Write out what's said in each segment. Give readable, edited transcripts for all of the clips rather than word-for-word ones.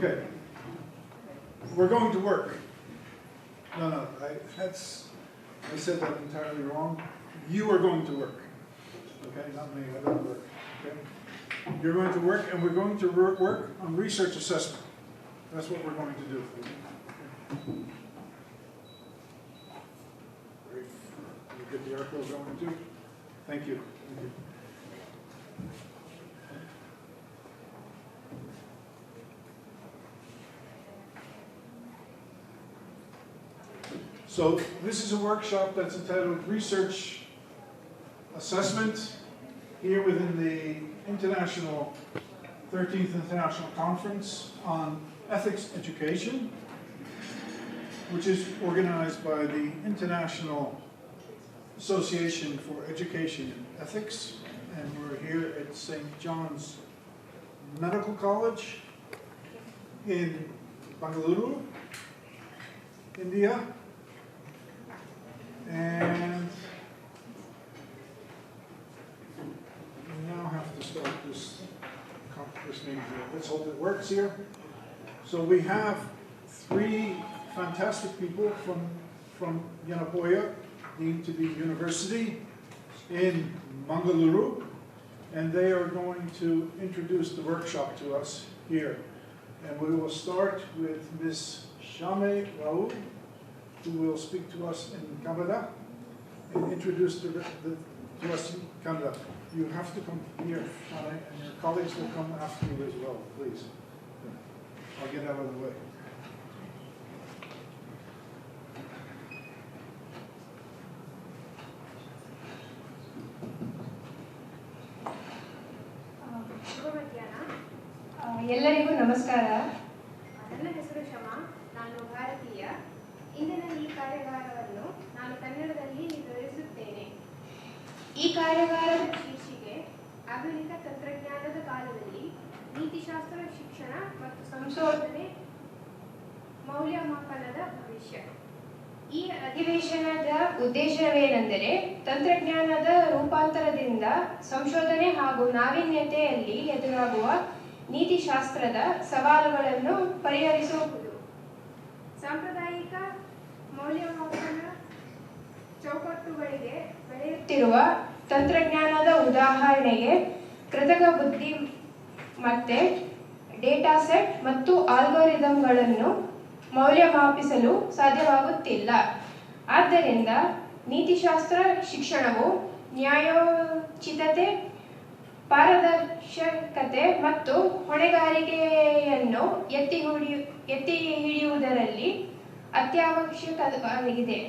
Okay. We're going to work. No, I said that entirely wrong. You are going to work. Okay, not me, I don't work. Okay? You're going to work, and we're going to work on research assessment. That's what we're going to do. Okay. Great. You get the article going too? Thank you. Thank you. So this is a workshop that's entitled Research Assessment here within the 13th International Conference on Ethics Education, which is organized by the International Association for Education and Ethics. And we're here at St. John's Medical College in Bangalore, India. And we now have to start this meeting here. Let's hope it works here. So we have 3 fantastic people from Yenepoya, deemed to be university in Mangaluru, and they are going to introduce the workshop to us here. And we will start with Ms. Shame Raoul, who will speak to us in Kannada and introduce to us in Kannada. You have to come here, Shane, and your colleagues will come after you as well, please. I'll get out of the way. ಎಲ್ಲರಿಗೂ ನಮಸ್ಕಾರ. ನನ್ನ ಹೆಸರು ಶಮಾ, ನಾನು ಭಾರತೀಯ. ಇಂದಿನ ಈ ಕಾರ್ಯಾಗಾರವನ್ನು ನಾನು ಕನ್ನಡದಲ್ಲಿ ನಿರ್ವಹಿಸುತ್ತೇನೆ. ಈ ಕಾರ್ಯಾಗಾರದ ಶೀರ್ಷಿಕೆ ಆಧುನಿಕ ತಂತ್ರಜ್ಞಾನದ ಕಾಲದಲ್ಲಿ ನೀತಿಶಾಸ್ತ್ರ, ಶಿಕ್ಷಣ ಮತ್ತು ಸಂಶೋಧನೆ ಮೌಲ್ಯಮಾಪನದ ಭವಿಷ್ಯ. ಈ ಅಧಿವೇಶನದ ಉದ್ದೇಶವೇನೆಂದರೆ ತಂತ್ರಜ್ಞಾನದ ರೂಪಾಂತರದಿಂದ ಸಂಶೋಧನೆ ಹಾಗೂ ನಾವೀನ್ಯತೆಯಲ್ಲಿ ಎದುರಾಗುವ ನೀತಿಶಾಸ್ತ್ರದ ಸವಾಲುಗಳನ್ನು ಪರಿಹರಿಸುವುದು. ಸಾಂಪ್ರದಾಯಿಕ ಮೌಲ್ಯಮಾಪನ ಚೌಕಟ್ಟುಗಳಿಗೆ ಬೆಳೆಯುತ್ತಿರುವ ತಂತ್ರಜ್ಞಾನದ ಉದಾಹರಣೆಗೆ ಕೃತಕ ಬುದ್ಧಿ ಮತ್ತೆ ಡೇಟಾ ಸೆಟ್ ಮತ್ತು ಆಲ್ಗೋರಿದಮ್ಗಳನ್ನು ಮೌಲ್ಯಮಾಪಿಸಲು ಸಾಧ್ಯವಾಗುತ್ತಿಲ್ಲ. ಆದ್ದರಿಂದ ನೀತಿಶಾಸ್ತ್ರ ಶಿಕ್ಷಣವು ನ್ಯಾಯೋಚಿತತೆ, ಪಾರದರ್ಶಕತೆ ಮತ್ತು ಹೊಣೆಗಾರಿಕೆಯನ್ನು ಎತ್ತಿ ಹಿಡಿಯುವುದರಲ್ಲಿ ಅತ್ಯವಶ್ಯಕವಾಗಿದೆ.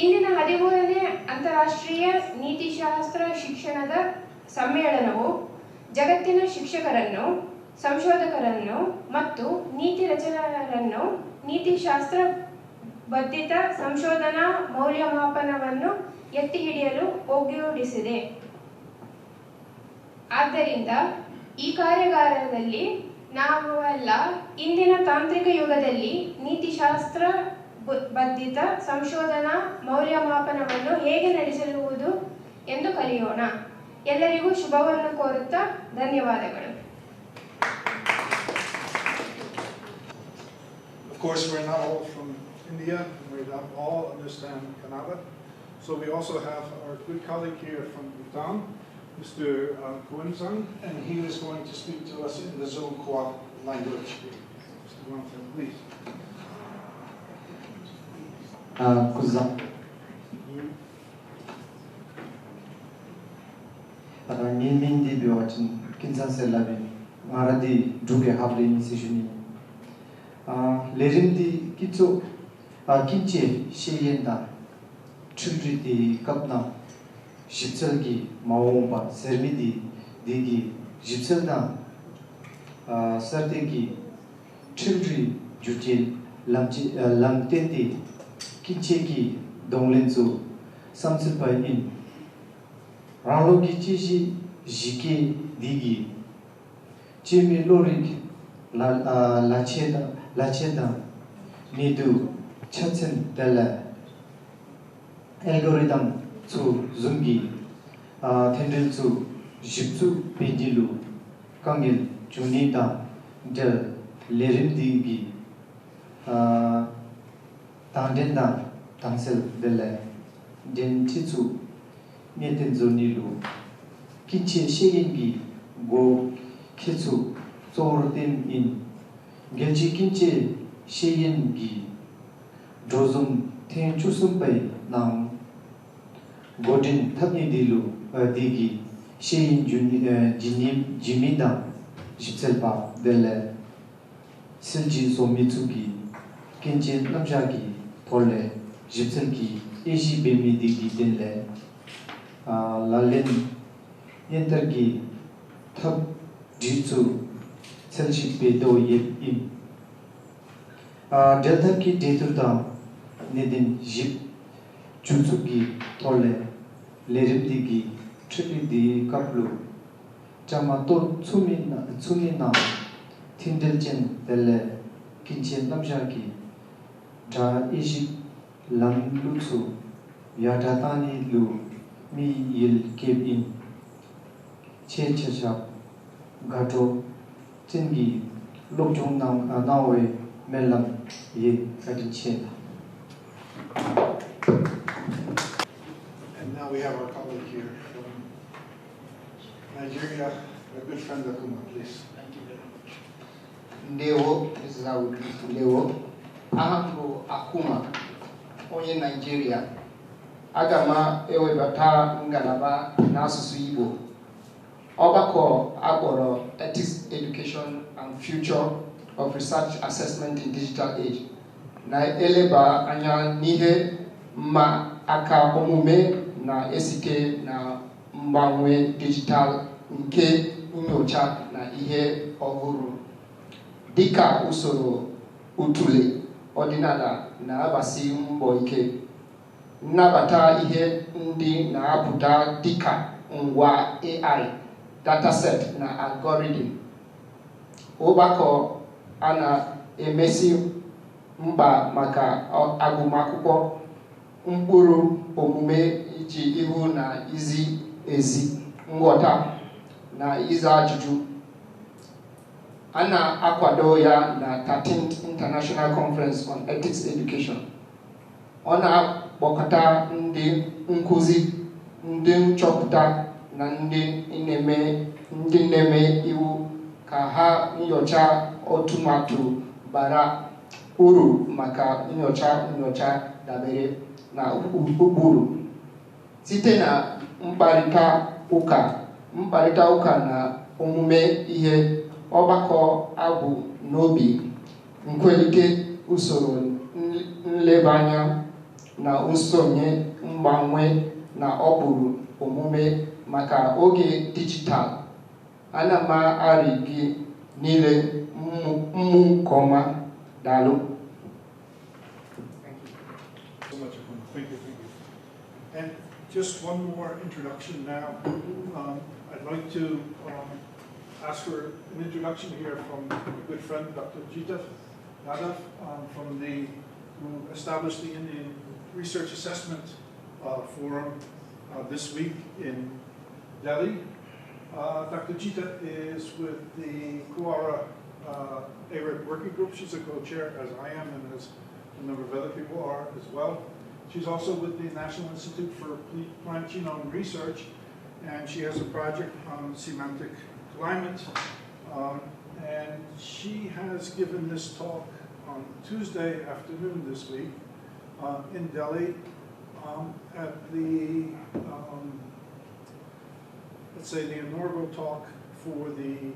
ಇಂದಿನ 13ನೇ ಅಂತಾರಾಷ್ಟ್ರೀಯ ನೀತಿಶಾಸ್ತ್ರ ಶಿಕ್ಷಣದ ಸಮ್ಮೇಳನವು ಜಗತ್ತಿನ ಶಿಕ್ಷಕರನ್ನು, ಸಂಶೋಧಕರನ್ನು ಮತ್ತು ನೀತಿ ರಚಕರನ್ನು ನೀತಿಶಾಸ್ತ್ರ ಬದ್ಧಿತ ಸಂಶೋಧನಾ ಮೌಲ್ಯಮಾಪನವನ್ನು ಎತ್ತಿ ಹಿಡಿಯಲು ಒಗ್ಗೂಡಿಸಿದೆ. ಆದ್ದರಿಂದ ಈ ಕಾರ್ಯಾಗಾರದಲ್ಲಿ ನಾವೆಲ್ಲ ಇಂದಿನ ತಾಂತ್ರಿಕ ಯುಗದಲ್ಲಿ ನೀತಿಶಾಸ್ತ್ರ ಬದ್ಧಿತ ಸಂಶೋಧನಾ ಮೌಲ್ಯಮಾಪನವನ್ನು ಹೇಗೆ ನಡೆಸುವುದು ಎಂದು ಕಲಿಯೋಣ. ಎಲ್ಲರಿಗೂ ಶುಭವನ್ನು ಕೋರುತ್ತಾ ಧನ್ಯವಾದಗಳು. Of course, we're not all from India, and we don't all understand Kannada. So we also have our good colleague here from Bhutan, Mr. Gordijn, and he is going to speak to us in the Zonkwa language. Mr. Gordijn, please. Kuzak. Min di biwachin kinsan selabi maradi duge habli sishuni. Lerim di kitso kinche sheyenda chudri di kapna shipsalgi maomba sermidi digi shipsalda sardegi chudri jutil lamtendi kincheki donglenzu samsilpai in Ralo gichishi jiki digi chimi lorik lacheda nidu chatsen dela algorithm zu zungi tendel zu jipsu pindilu kangil junida del लेरिमदीगी तांडेंदा तांसेल देले डेंटिचु मेटेंजोनिलु किचे शेगिंगी गो खेचु सोरदिन इन गेलची किचे शेगिंगी ड्रोजुम टेंचुसुमपै नाम Gordon थपनी दिलु दिगी शेइन जिमिदा जिप्सेलपा देले सिलजी सोमिचुगी kitchen नबजागी थोले जिप्सेलकी एजी बेमी दिगी दिले लालेन यंतरगी थप जिचु सेलशी बेदो Yelp इन delta की डेतुरदा नेदिन zip जुचुगी थोले लेरिमदीगी ट्रिपली कपलु Chamato Tsumina Tindelchen Dele Kinchen Namjaki Da Egypt Lam Lutsu Yadatani Lu Mi Yil Keb In Che Chachap Gato Tingi Lokjong Nawe Melam Ye Kadinchen. And now we have our colleague here from Nigeria, our good friend Akuma, please. Thank you very much. Ndewo, this is how we do Ndewo. Ahambo Akuma, onye Nigeria. Agama ewebata ngalaba n'asụsụ Igbo. Ọgbakọ akpọrọ Ethics, Education and Future of Research Assessment in Digital Age na-eleba anya n'ihe mma aka omume na esike na mgbanwe digital nke nyocha na ihe ọhụrụ dịka usoro utule ọdịnala na-agbasi mbọ ike nnabata ihe ndị na-apụta dịka ngwa AI dataset na algorithm ọgbakọ a na-emesi mkpa maka agụmakwụkwọ mkpụrụ omume iji ihu na izi ezi nghọta na ịza ajụjụ a na-akwado ya na 13th International Conference on Ethics Education. Ọ na-akpọkọta ndị nkuzi, ndị nchọpụta na ndị na-eme iwu ka ha nyocha ọtụmatụ bara uru maka nyocha dabere na ụkpụrụ site na mkparịta ụka na omume ihe ọgbakọ abụ n'obi nkwalite usoro nlebanya na nsonye mgbanwe na ọkpụrụ omume maka oge dijitalụ. Ana m arị gị niile mmụ nke ọma. Daalụ. So much, Akuma. Thank you. And just one more introduction now. I'd like to ask for an introduction here from a good friend, Dr. Jita Yadav, who established the Indian Research Assessment Forum this week in Delhi. Dr. Jita is with the CoARA-ERIP working group. She's a co-chair, as I am, and as a number of other people are as well. She's also with the National Institute for Plant Genome Research, and she has a project on semantic climate. And she has given this talk on Tuesday afternoon this week in Delhi at the, let's say, the inaugural talk for the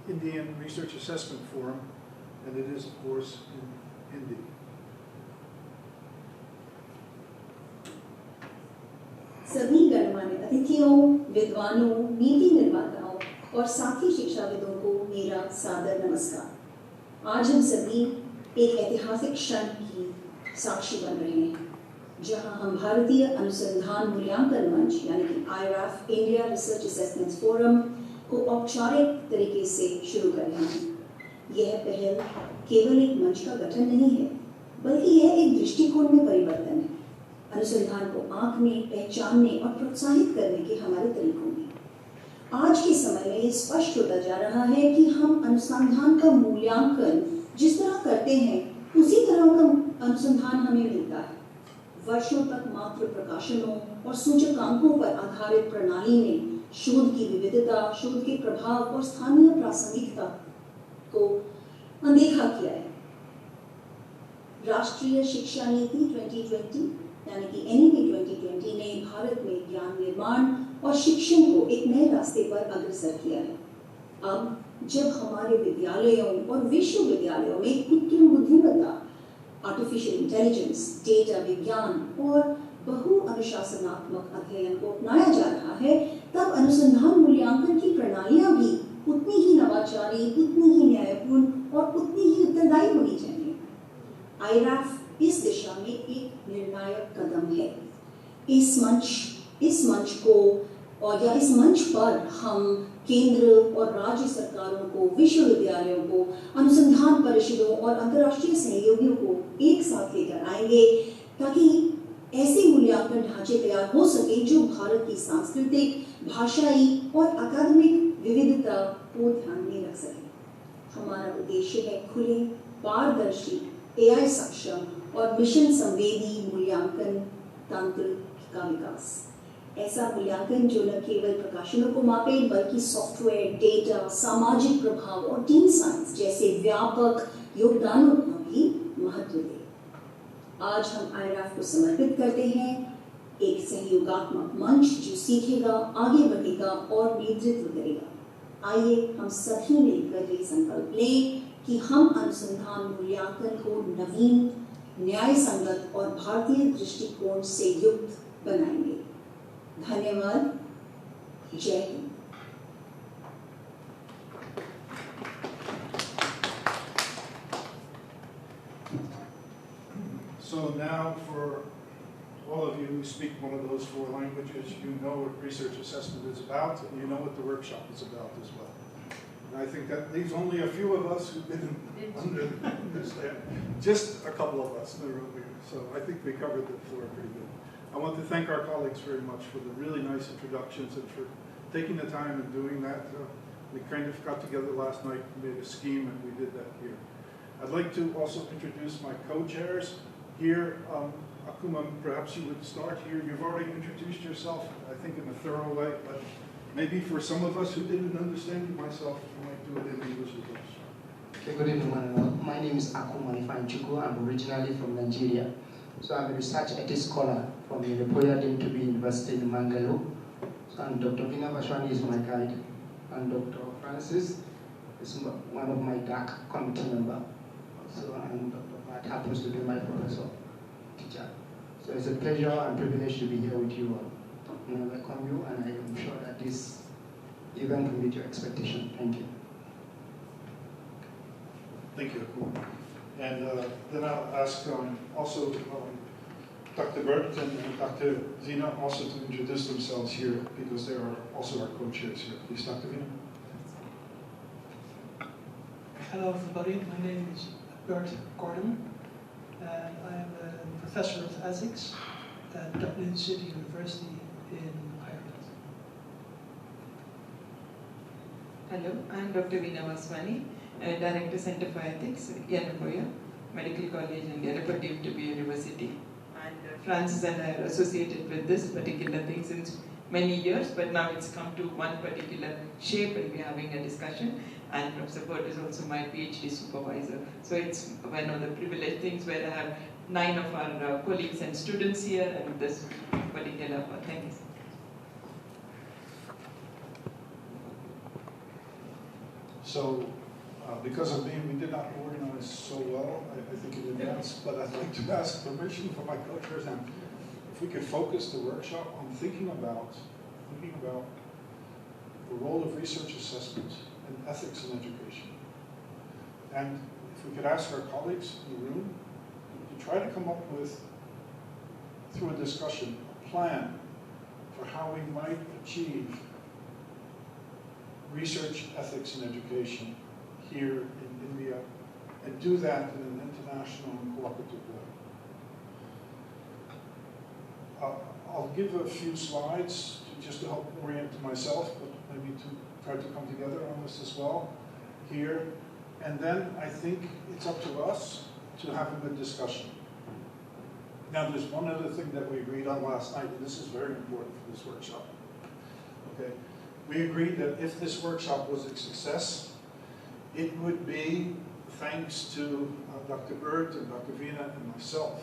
Indian Research Assessment Forum, and it is, of course, in Hindi. सभी गणमान्य अतिथियों, विद्वानों, नीति निर्माताओं और साथी शिक्षाविदों को मेरा सादर नमस्कार। आज हम सभी एक ऐतिहासिक क्षण की साक्षी बन रहे हैं, जहां हम भारतीय अनुसंधान मूल्यांकन मंच यानी कि IRAF India research assessment forum को औपचारिक तरीके से शुरू कर रहे हैं। यह पहल केवल एक मंच का गठन नहीं है, बल्कि यह एक दृष्टिकोण में परिवर्तन है, अनुसंधान को आंकने, पहचानने और प्रोत्साहित करने के हमारे तरीकों में। आज के समय में ये स्पष्ट होता जा रहा है कि हम अनुसंधान का मूल्यांकन जिस तरह करते हैं उसी तरह का अनुसंधान हमें मिलता है। वर्षों तक मात्र प्रकाशनों और सूचकांकों पर आधारित प्रणाली ने शोध की विविधता, शोध के प्रभाव और स्थानीय प्रासंगिकता को अनदेखा किया है। राष्ट्रीय शिक्षा नीति 2020 यानी कि NEP 2020 ने भारत में ज्ञान निर्माण और शिक्षण को एक नए रास्ते पर अग्रसर किया है। अब जब हमारे विद्यालयों और विश्वविद्यालयों में कृत्रिम बुद्धिमत्ता, आर्टिफिशियल इंटेलिजेंस, डेटा विज्ञान और बहु अनुशासनात्मक अध्ययन को अपनाया जा रहा है, तब अनुसंधान मूल्यांकन की प्रणालियां भी उतनी ही नवाचारी, उतनी ही न्यायपूर्ण और उतनी ही उत्तरदायी होनी चाहिए। IRAF इस दिशा में एक निर्णायक कदम है। इस मंच को और या इस मंच पर हम केंद्र और राज्य सरकारों को, विश्वविद्यालयों को, अनुसंधान परिषदों और अंतर्राष्ट्रीय सहयोगियों को एक साथ लेकर आएंगे ताकि ऐसे मूल्यांकन ढांचे तैयार हो सके जो भारत की सांस्कृतिक, भाषाई और अकादमिक विविधता को ध्यान में रख सके। हमारा उद्देश्य है खुले, पारदर्शी, AI सक्षम और मिशन संवेदी मूल्यांकन तंत्र का विकास। ऐसा मूल्यांकन जो न केवल प्रकाशनों को मापे बल्कि सॉफ्टवेयर, डेटा, सामाजिक प्रभाव और टीम साइंस जैसे व्यापक योगदानों का भी महत्व दे। आज हम IRAF को समर्पित करते हैं एक सहयोगात्मक मंच जो सीखेगा, आगे बढ़ेगा और नेतृत्व करेगा। आइए हम सभी मिलकर ये संकल्प लें कि हम अनुसंधान मूल्यांकन को नवीन, न्याय संगत और भारतीय दृष्टिकोण से युक्त बनाएंगे। धन्यवाद। जय Hind. So now for all of you who speak one of those 4 languages, you know what research assessment is about, and you know what the workshop is about as well. And I think that leaves only a few of us who didn't understand. Just a couple of us in the room here. So I think we covered the floor pretty good. I want to thank our colleagues very much for the really nice introductions and for taking the time and doing that. We kind of got together last night and made a scheme, and we did that here. I'd like to also introduce my co-chairs here. Akuma, perhaps you would start here. You've already introduced yourself, I think, in a thorough way, but maybe for some of us who didn't understand you myself, you might do it in English as well. Okay, good evening. My name is Akuma Ifeanyichukwu. I'm originally from Nigeria. So I'm a research ethics scholar from Yenepoya University in Mangalore. So and Dr. Vina Vaswani is my guide, and Dr. Francis is one of my DAC committee member. So and Dr. Bert happens to be my professor, teacher. So it's a pleasure and privilege to be here with you all. And I welcome you, and I am sure that this event will meet your expectation. Thank you. Thank you, Akuma. And then I'll ask also Dr. Bert and Dr. Vina also to introduce themselves here because they are also our co-chairs here. Please, Dr. Vina. Hello, everybody. My name is Bert Gordijn, and I am a professor of ethics at Dublin City University in Ireland. Hello, I am Dr. Vina Vaswani, Director Center for Ethics, Yenepoya, Medical College in Yenepoya to be University. And Francis and I are associated with this particular thing since many years, but now it's come to one particular shape and we're having a discussion. And Professor Bert is also my PhD supervisor. So it's one of the privileged things where I have 9 of our colleagues and students here and this particular thank you. So, because of me, we did not organize so well, I think in advance, but I'd like to ask permission from my co-chairs and if we could focus the workshop on thinking about the role of research assessment and ethics in education. And if we could ask our colleagues in the room to try to come up with, through a discussion, a plan for how we might achieve research ethics in education here in India, and do that in an international and cooperative way. I'll give a few slides just to help orient myself, but maybe to try to come together on this as well here. And then I think it's up to us to have a good discussion. Now, there's one other thing that we agreed on last night, and this is very important for this workshop. Okay, we agreed that if this workshop was a success, it would be thanks to Dr. Bert and Dr. Vina and myself.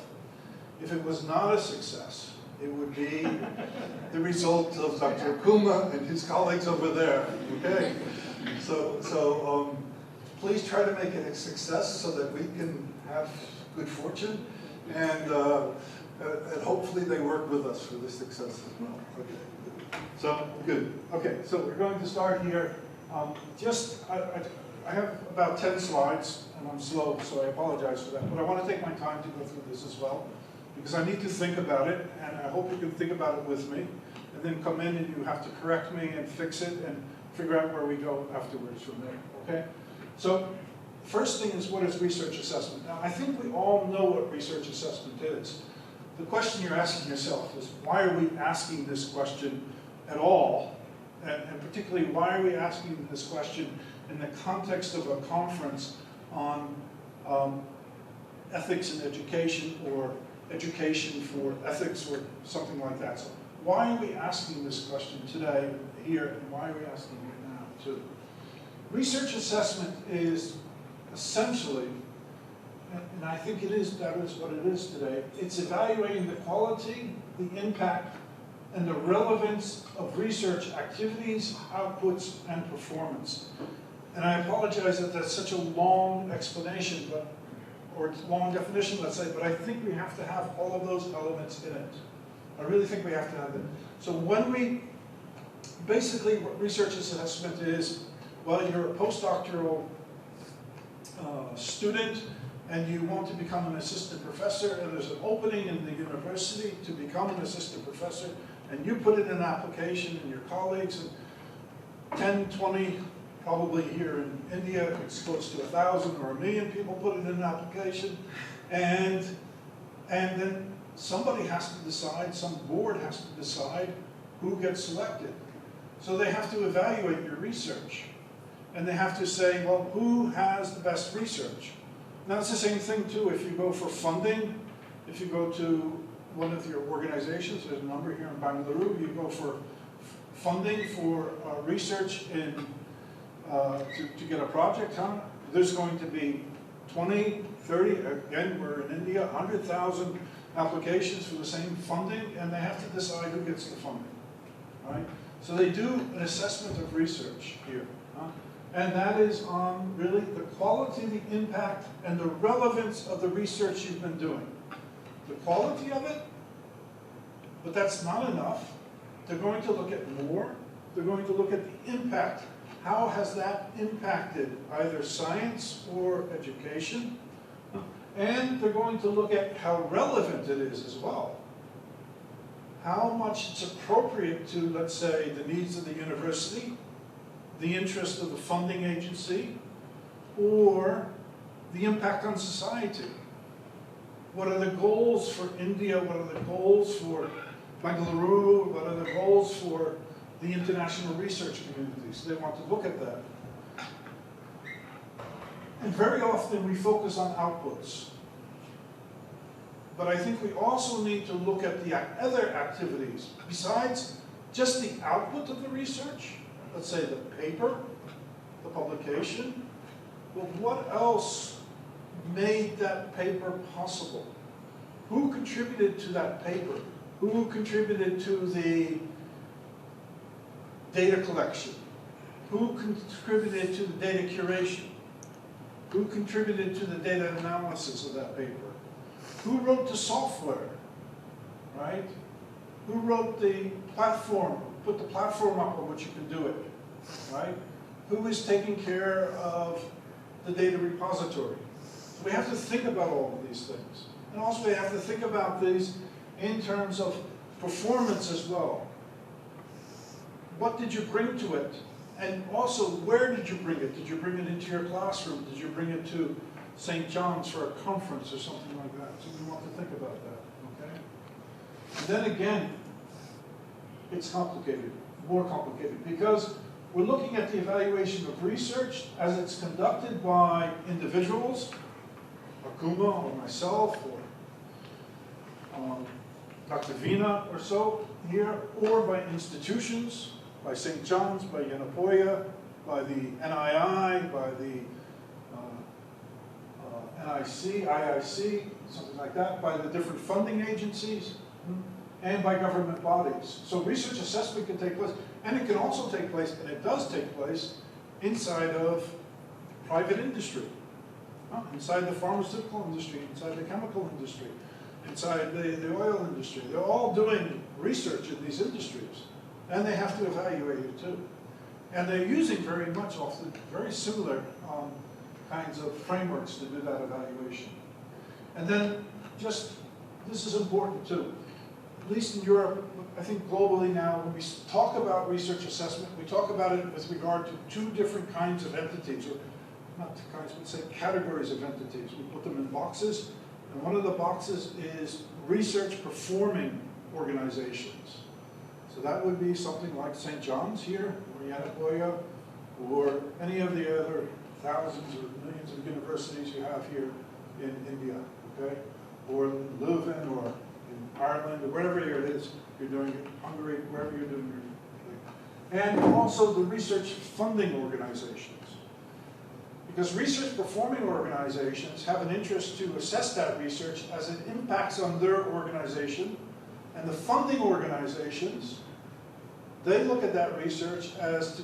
If it was not a success, it would be the result of Dr. Akuma and his colleagues over there. Okay, so please try to make it a success so that we can have good fortune, and hopefully they work with us for this success as well. Okay, so good. Okay, so we're going to start here. I have about 10 slides, and I'm slow, so I apologize for that. But I want to take my time to go through this as well, because I need to think about it, and I hope you can think about it with me, and then come in and you have to correct me and fix it and figure out where we go afterwards from there, okay? So, first thing is, what is research assessment? Now, I think we all know what research assessment is. The question you're asking yourself is, why are we asking this question at all? And particularly, why are we asking this question in the context of a conference on ethics in education, or education for ethics, or something like that? So why are we asking this question today, here, and why are we asking it now, too? Research assessment is essentially, and I think that is what it is today, it's evaluating the quality, the impact, and the relevance of research activities, outputs, and performance. And I apologize that that's such a long explanation, or long definition, let's say, but I think we have to have all of those elements in it. I really think we have to have them. So basically what research assessment is, well, you're a postdoctoral student, and you want to become an assistant professor, and there's an opening in the university to become an assistant professor, and you put in an application, and your colleagues, and 10, 20, probably here in India, it's close to 1,000 or 1,000,000 people put in an application, and then somebody has to decide, some board has to decide who gets selected. So they have to evaluate your research, and they have to say, well, who has the best research? Now, it's the same thing, too, if you go for funding, if you go to one of your organizations, there's a number here in Bangalore, you go for funding for research in to get a project on, there's going to be 20, 30, again, we're in India, 100,000 applications for the same funding, and they have to decide who gets the funding, right? So they do an assessment of research here, and that is on really the quality, the impact, and the relevance of the research you've been doing. The quality of it, but that's not enough. They're going to look at more. They're going to look at the impact. How has that impacted either science or education? And they're going to look at how relevant it is as well. How much it's appropriate to, let's say, the needs of the university, the interest of the funding agency, or the impact on society. What are the goals for India? What are the goals for Bangalore? What are the goals for the international research communities? They want to look at that. And very often we focus on outputs. But I think we also need to look at the other activities. Besides just the output of the research, let's say the paper, the publication, well, what else made that paper possible? Who contributed to that paper? Who contributed to the data collection? Who contributed to the data curation? Who contributed to the data analysis of that paper? Who wrote the software, right? Who wrote the platform, put the platform up on which you can do it, right? Who is taking care of the data repository? So we have to think about all of these things. And also we have to think about these in terms of performance as well. What did you bring to it? And also, where did you bring it? Did you bring it into your classroom? Did you bring it to St. John's for a conference or something like that? So we want to think about that, okay? And then again, it's complicated, more complicated, because we're looking at the evaluation of research as it's conducted by individuals, Akuma or myself, or Dr. Vina or so here, or by institutions, by St. John's, by Yenepoya, by the NII, by the IIC, something like that, by the different funding agencies, and by government bodies. So research assessment can take place, and it can also take place, and it does take place, inside of private industry, inside the pharmaceutical industry, inside the chemical industry, inside the oil industry. They're all doing research in these industries, and they have to evaluate it too. And they're using very much often very similar kinds of frameworks to do that evaluation. And then just, this is important too, at least in Europe, I think globally now, when we talk about research assessment, we talk about it with regard to two different kinds of entities, or not kinds, but say categories of entities. We put them in boxes, and one of the boxes is research performing organizations. So that would be something like St. John's here, or Yenepoya, or any of the other thousands or millions of universities you have here in India, okay? Or in Leuven, or in Ireland, or wherever it is you're doing it, Hungary, wherever you're doing your thing. And also the research funding organizations. Because research performing organizations have an interest to assess that research as it impacts on their organization, and the funding organizations, they look at that research as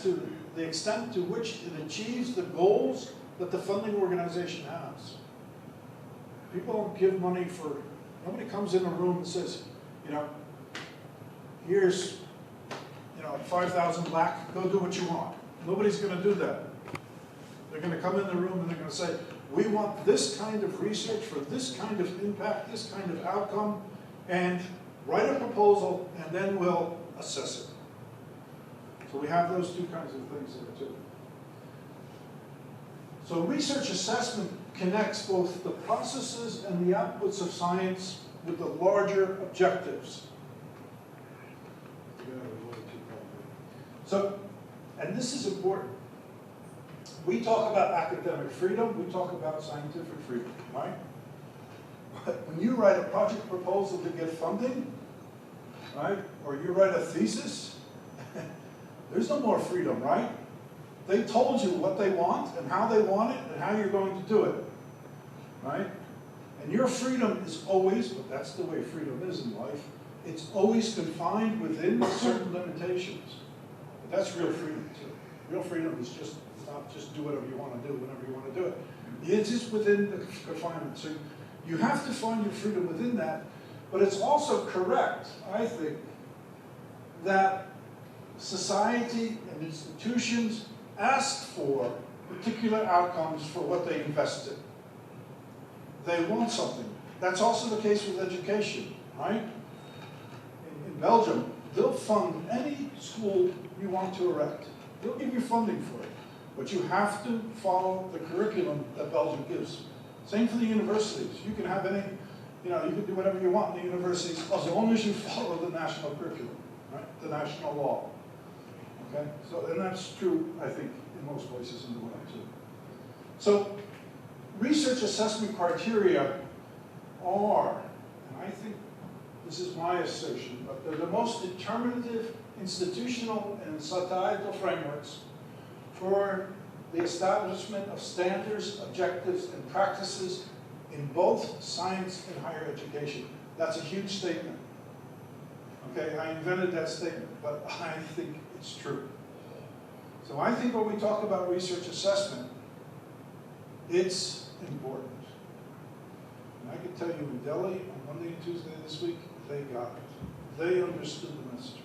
to the extent to which it achieves the goals that the funding organization has. People don't give money for, nobody comes in a room and says, you know, here's, 5,000 lakh, go do what you want. Nobody's going to do that. They're going to come in the room and they're going to say, we want this kind of research for this kind of impact, this kind of outcome, and write a proposal, and then we'll assess it. So we have those two kinds of things there too. So research assessment connects both the processes and the outputs of science with the larger objectives. So, and this is important. We talk about academic freedom, we talk about scientific freedom, right? But when you write a project proposal to get funding, right, or you write a thesis, there's no more freedom, right? They told you what they want and how they want it and how you're going to do it, right? And your freedom is always, but that's the way freedom is in life, it's always confined within certain limitations. But that's real freedom too. Real freedom is just not just do whatever you want to do whenever you want to do it. It's just within the confinement. So you have to find your freedom within that, but it's also correct, I think, that society and institutions ask for particular outcomes for what they invest in. They want something. That's also the case with education, right? In Belgium, they'll fund any school you want to erect. They'll give you funding for it. But you have to follow the curriculum that Belgium gives. Same for the universities. You can have any, you can do whatever you want in the universities as long as you follow the national curriculum, right? The national law. Okay? So, and that's true, I think, in most places in the world too. So, research assessment criteria are, and I think this is my assertion, but they're the most determinative institutional and societal frameworks for the establishment of standards, objectives, and practices in both science and higher education. That's a huge statement. Okay, I invented that statement, but I think it's true. So I think when we talk about research assessment, it's important. And I can tell you in Delhi on Monday and Tuesday this week, they got it. They understood the message.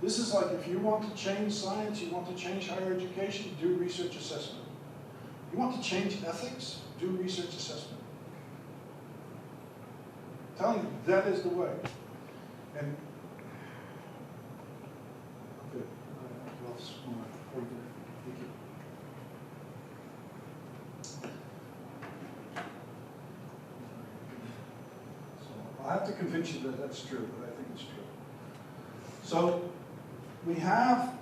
This is like if you want to change science, you want to change higher education, do research assessment. You want to change ethics, do research assessment. I'm telling you, that is the way. And okay, I lost my pointer. Thank you. So I'll have to convince you that that's true, but I think it's true. So we have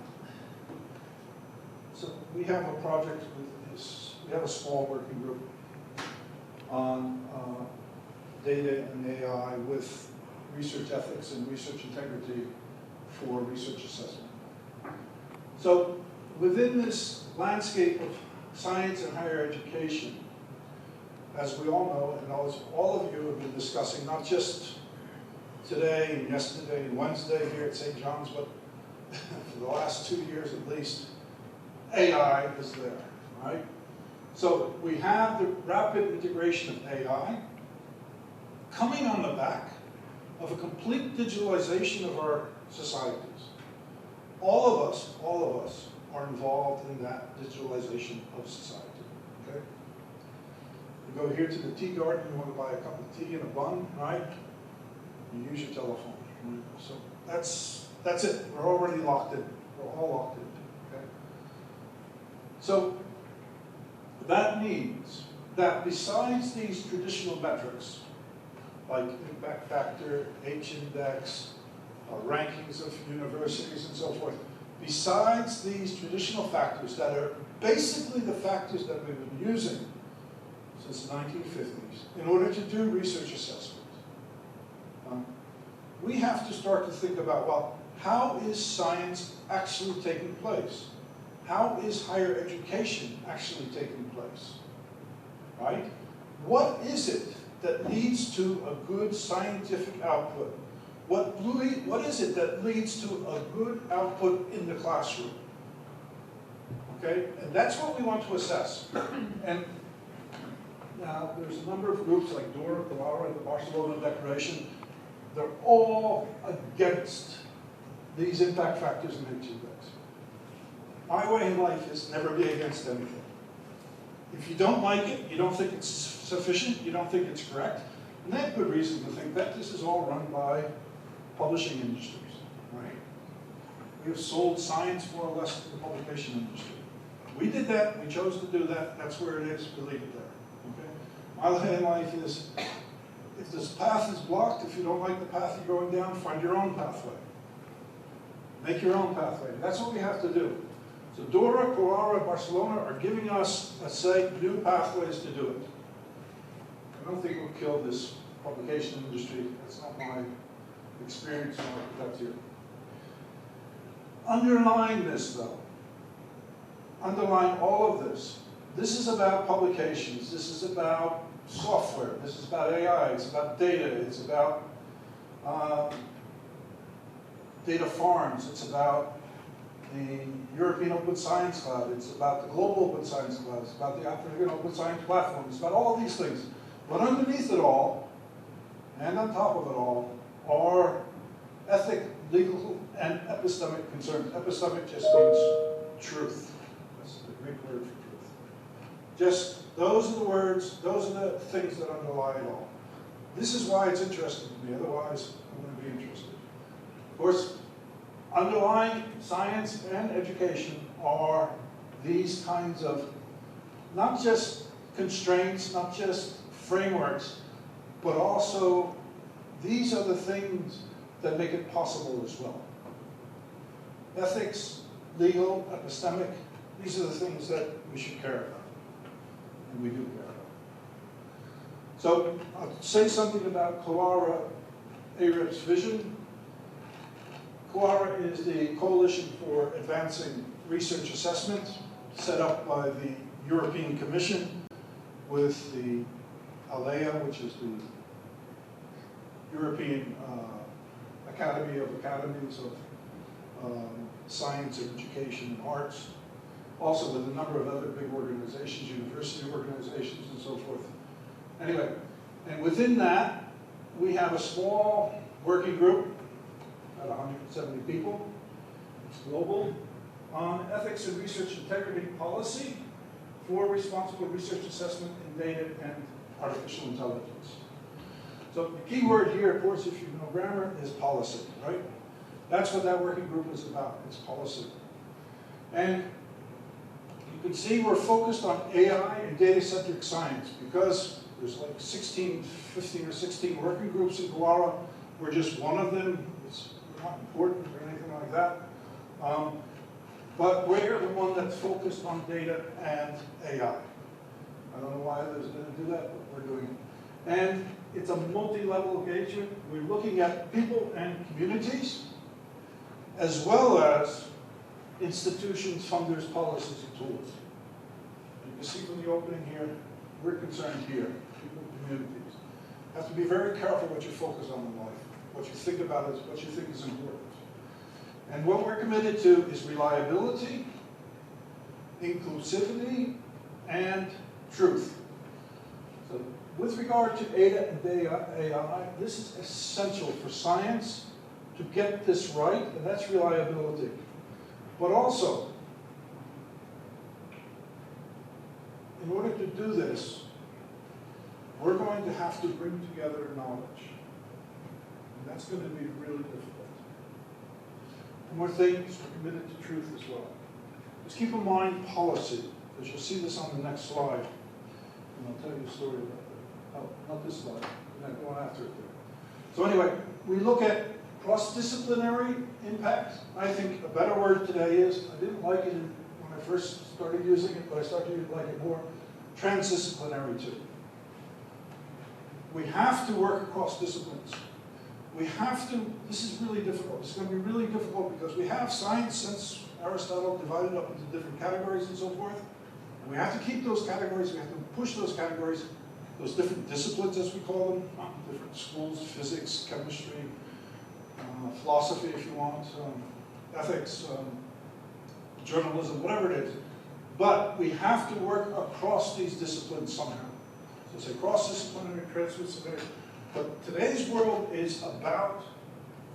we have a project with this, we have a small working group on data and AI with research ethics and research integrity for research assessment. So within this landscape of science and higher education, as we all know, and as all of you have been discussing, not just today and yesterday and Wednesday here at St. John's, but for the last 2 years at least, AI is there, right? So we have the rapid integration of AI coming on the back of a complete digitalization of our societies. All of us are involved in that digitalization of society, okay? You go here to the tea garden, you want to buy a cup of tea and a bun, right? You use your telephone, right? So that's it, we're already locked in, we're all locked in, okay? So that means that besides these traditional metrics, like impact factor, H-index, rankings of universities and so forth, besides these traditional factors that are basically the factors that we've been using since the 1950s in order to do research assessment, we have to start to think about, well, how is science actually taking place? How is higher education actually taking place, right? What is it that leads to a good scientific output? What is it that leads to a good output in the classroom? Okay, and that's what we want to assess. And now there's a number of groups like DORA, CoARA, the Barcelona Declaration. They're all against these impact factors and H-index. My way in life is never be against anything. If you don't like it, you don't think it's sufficient, you don't think it's correct, and they have good reason to think that this is all run by publishing industries, right? We have sold science more or less to the publication industry. We did that, we chose to do that, that's where it is, we leave it there, okay? My way in life is, if this path is blocked, if you don't like the path you're going down, find your own pathway. Make your own pathway. That's what we have to do. So DORA, CoARA, Barcelona are giving us, let's say, new pathways to do it. I don't think we'll kill this publication industry. That's not my experience in architecture. Underlying this, though, underlying all of this, this is about publications, this is about software, this is about AI, it's about data, it's about data farms, it's about the European Open Science Cloud, it's about the Global Open Science Cloud, it's about the African Open Science Platform, it's about all of these things. But underneath it all, and on top of it all, are ethic, legal, and epistemic concerns. Epistemic just means truth. That's the Greek word for truth. Just, those are the words, those are the things that underlie it all. This is why it's interesting to me, otherwise I wouldn't be interested. Of course, underlying science and education are these kinds of, not just constraints, not just frameworks, but also these are the things that make it possible as well. Ethics, legal, epistemic, these are the things that we should care about, and we do care about. So I'll say something about CoARA-ERIP's vision. CoARA is the Coalition for Advancing Research Assessment, set up by the European Commission with the ALEA, which is the European Academy of Academies of Science and Education and Arts, also with a number of other big organizations, university organizations and so forth. Anyway, and within that, we have a small working group, about 170 people, it's global, on ethics and research integrity policy for responsible research assessment in data and artificial intelligence. So the key word here, of course, if you know grammar, is policy, right? That's what that working group is about, it's policy. And you can see we're focused on AI and data-centric science because there's like 15 or 16 working groups in CoARA. We're just one of them. It's not important or anything like that. but we're the one that's focused on data and AI. I don't know why others didn't do that, but we're doing it. And it's a multi-level engagement. We're looking at people and communities, as well as institutions, funders, policies, and tools. You can see from the opening here, we're concerned here, people and communities. You have to be very careful what you focus on in life, what you think about is what you think is important. And what we're committed to is reliability, inclusivity, and truth. So with regard to data and AI, this is essential for science to get this right, and that's reliability. But also, in order to do this, we're going to have to bring together knowledge. And that's going to be really difficult. One more thing is we're committed to truth as well. Just keep in mind policy, because you'll see this on the next slide. And I'll tell you a story about that. Oh, not this slide. Go on after it there. So anyway, we look at cross-disciplinary impact. I think a better word today is, I didn't like it when I first started using it, but I started to like it more, transdisciplinary too. We have to work across disciplines. We have to, this is really difficult. It's going to be really difficult because we have science since Aristotle divided up into different categories and so forth. And we have to keep those categories, we have to push those categories, those different disciplines as we call them, different schools, physics, chemistry, philosophy if you want, ethics, journalism, whatever it is. But we have to work across these disciplines somehow. So it's a cross-disciplinary, transdisciplinary. But today's world is about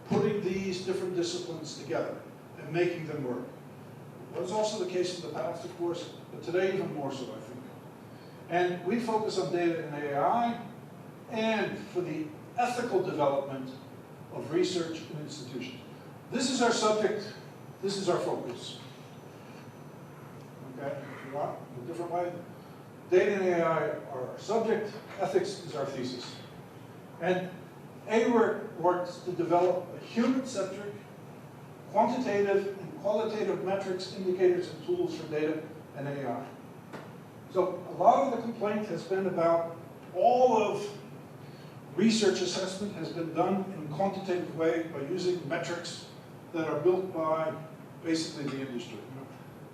putting these different disciplines together and making them work. That was also the case in the past, of course, but today even more so, I think. And we focus on data and AI, and for the ethical development of research and institutions. This is our subject, this is our focus. Okay, if you want, in a different way. Data and AI are our subject, ethics is our thesis. And AWORK works to develop a human-centric, quantitative and qualitative metrics, indicators, and tools for data and AI. So a lot of the complaint has been about all of research assessment has been done in a quantitative way by using metrics that are built by basically the industry.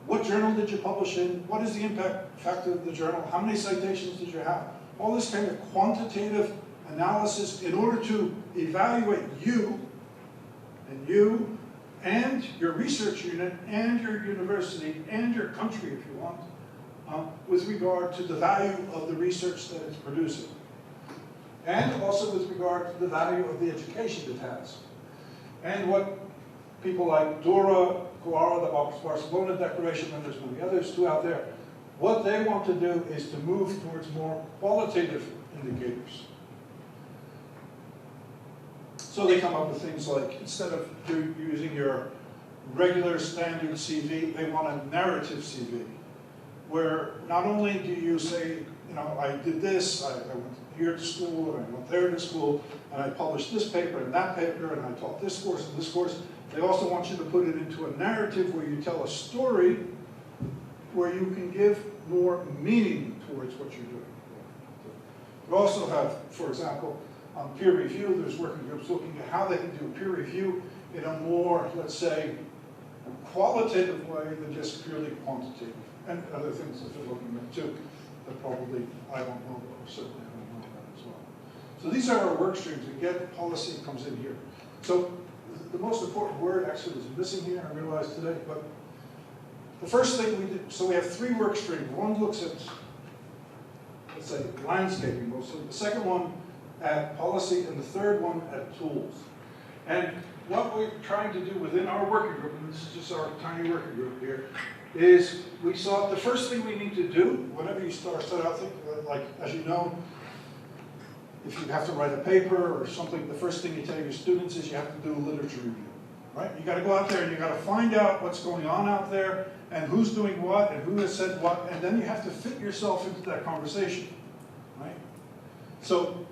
What journal did you publish in? What is the impact factor of the journal? How many citations did you have? All this kind of quantitative analysis in order to evaluate you and your research unit and your university and your country, if you want, with regard to the value of the research that it's producing. And also with regard to the value of the education it has. And what people like Dora, CoARA, the Barcelona Declaration, and there's many others too out there, what they want to do is to move towards more qualitative indicators. So they come up with things like, instead of using your regular standard CV, they want a narrative CV, where not only do you say, you know, I did this, I went here to school, and I went there to school, and I published this paper and that paper, and I taught this course and this course. They also want you to put it into a narrative where you tell a story where you can give more meaning towards what you're doing. You also have, for example, on peer review, there's working groups looking at how they can do peer review in a more, let's say, qualitative way than just purely quantitative, and other things that they're looking at too, that probably I don't know, or certainly I don't know about as well. So these are our work streams. Again, policy comes in here. So the most important word actually is missing here, I realize today, but the first thing we did, so we have 3 work streams. One looks at, let's say, landscaping mostly. The second one at policy, and the third one at tools. And what we're trying to do within our working group, and this is just our tiny working group here, is we saw the first thing we need to do, whenever you start out thinking, like, as you know, if you have to write a paper or something, the first thing you tell your students is you have to do a literature review, right? You got to go out there and you got to find out what's going on out there and who's doing what and who has said what, and then you have to fit yourself into that conversation, right? So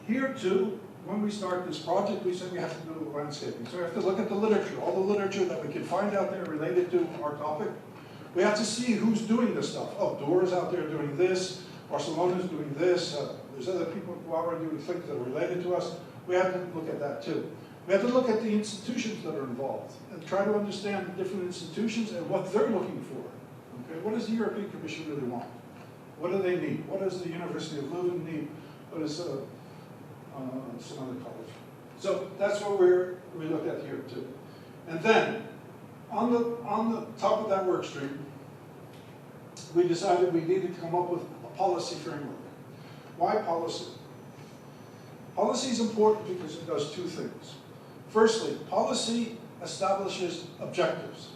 here too, when we start this project, we said we have to do landscaping. So we have to look at the literature, all the literature that we can find out there related to our topic. We have to see who's doing this stuff. Oh, Dora's out there doing this, Barcelona's doing this, there's other people who are doing things that are related to us. We have to look at that too. We have to look at the institutions that are involved and try to understand the different institutions and what they're looking for. Okay? What does the European Commission really want? What do they need? What does the University of Leuven need? What does some other college? So that's what we looked at here too. And then, on the top of that work stream, we decided we needed to come up with a policy framework. Why policy? Policy is important because it does two things. Firstly, policy establishes objectives.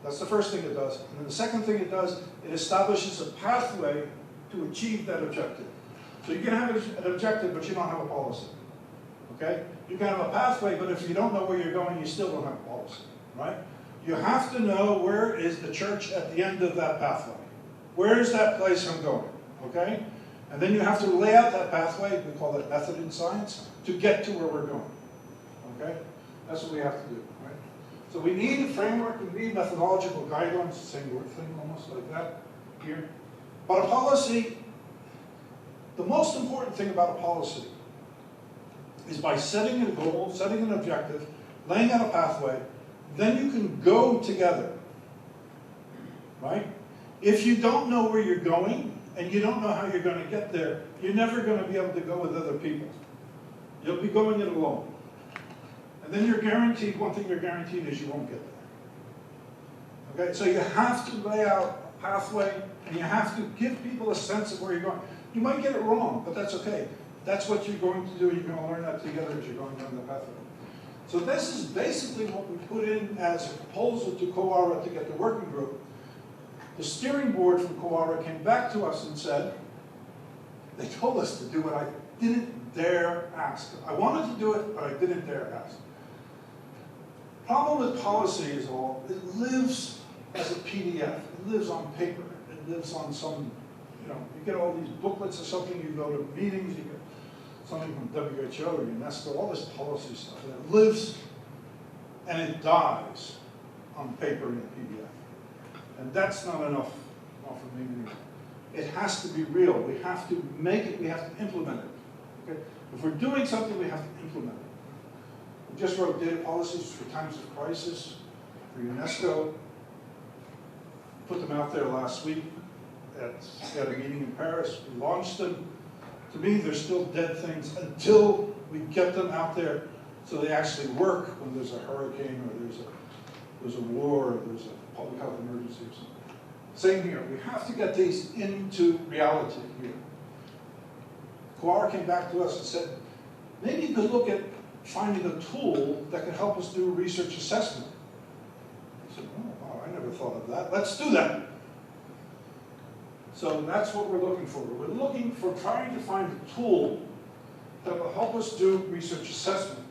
That's the first thing it does. And then the second thing it does, it establishes a pathway to achieve that objective. So you can have an objective, but you don't have a policy. Okay? You can have a pathway, but if you don't know where you're going, you still don't have a policy. Right? You have to know where is the church at the end of that pathway. Where is that place I'm going? Okay? And then you have to lay out that pathway, we call that method in science, to get to where we're going. Okay? That's what we have to do. Right? So we need a framework, we need methodological guidelines, same word thing almost like that here. But a policy, the most important thing about a policy is by setting a goal, setting an objective, laying out a pathway, then you can go together. Right? If you don't know where you're going, and you don't know how you're going to get there, you're never going to be able to go with other people. You'll be going it alone. And then you're guaranteed, one thing you're guaranteed is you won't get there. Okay, so you have to lay out a pathway, and you have to give people a sense of where you're going. You might get it wrong, but that's okay. That's what you're going to do. You're going to learn that together as you're going down the pathway. So this is basically what we put in as a proposal to CoARA to get the working group. The steering board from CoARA came back to us and said, they told us to do what I didn't dare ask. I wanted to do it, but I didn't dare ask. Problem with policy is it lives as a PDF. It lives on paper. It lives on some, you get all these booklets or something, you go to meetings, you get something from WHO or UNESCO, all this policy stuff. And it lives and it dies on paper in a PDF. And that's not enough for me anymore. It has to be real. We have to make it, we have to implement it. Okay? If we're doing something, we have to implement it. We just wrote data policies for times of crisis for UNESCO. Put them out there last week at a meeting in Paris. We launched them. To me, they're still dead things until we get them out there so they actually work when there's a hurricane or there's a war or there's a public health emergency or something. Same here. We have to get these into reality here. CoARA came back to us and said, maybe you could look at finding a tool that could help us do research assessment. I said, oh, wow, I never thought of that. Let's do that. So that's what we're looking for. We're looking for trying to find a tool that will help us do research assessment.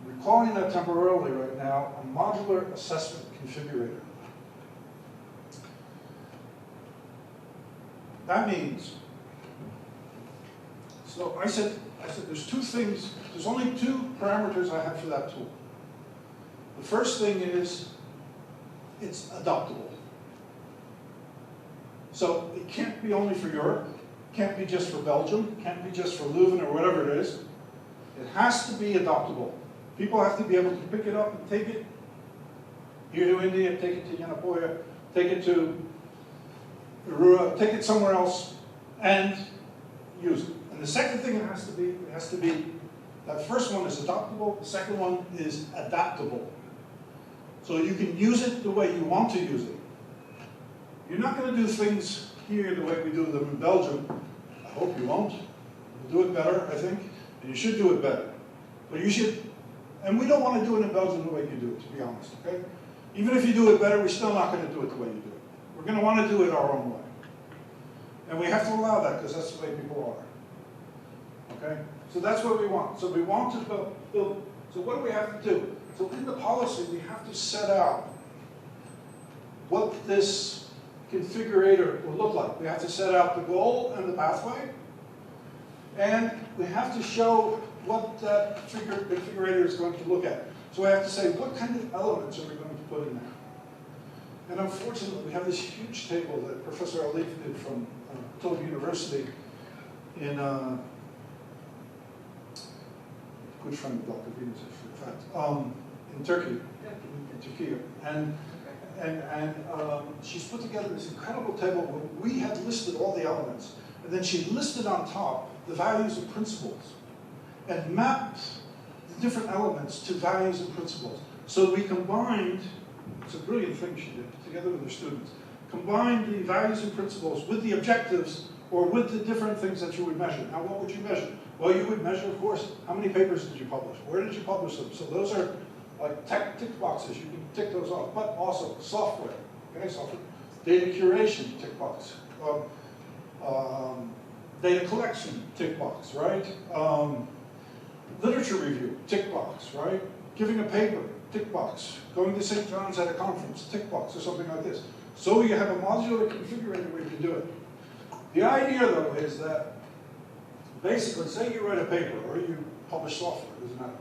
We're calling that temporarily right now a modular assessment configurator. That means, so I said there's two things, there's only two parameters I have for that tool. The first thing is it's adoptable. So it can't be only for Europe, can't be just for Belgium, can't be just for Leuven or whatever it is. It has to be adoptable. People have to be able to pick it up and take it here to India, take it to Yenepoya, take it to Arua, take it somewhere else, and use it. And the second thing it has to be, that first one is adoptable, the second one is adaptable. So you can use it the way you want to use it. You're not going to do things here the way we do them in Belgium. I hope you won't. You'll do it better, I think, and you should do it better. But you should, and we don't want to do it in Belgium the way you do it, to be honest, okay? Even if you do it better, we're still not going to do it the way you do it. We're going to want to do it our own way. And we have to allow that because that's the way people are. Okay? So that's what we want. So we want to build. So what do we have to do? So in the policy, we have to set out what this configurator will look like. We have to set out the goal and the pathway. And we have to show what that configurator is going to look at. So we have to say, what kind of elements are we going to put in there? And unfortunately, we have this huge table that Professor Alif did from Tob University in good friend of Dr. Vina's, in fact, in Turkey, in Turkey. And she's put together this incredible table where we had listed all the elements, and then she listed on top the values and principles, and mapped the different elements to values and principles. So we combined, it's a brilliant thing she did, together with her students, combined the values and principles with the objectives or with the different things that you would measure. Now what would you measure? Well, you would measure, of course, how many papers did you publish? Where did you publish them? So those are like tick boxes, you can tick those off, but also software, okay, software. Data curation, tick box. Data collection, tick box, right? Literature review, tick box, right? Giving a paper, tick box. Going to St. John's at a conference, tick box, or something like this. So you have a modular configurator where you can do it. The idea, though, is that basically, say you write a paper or you publish software, doesn't matter,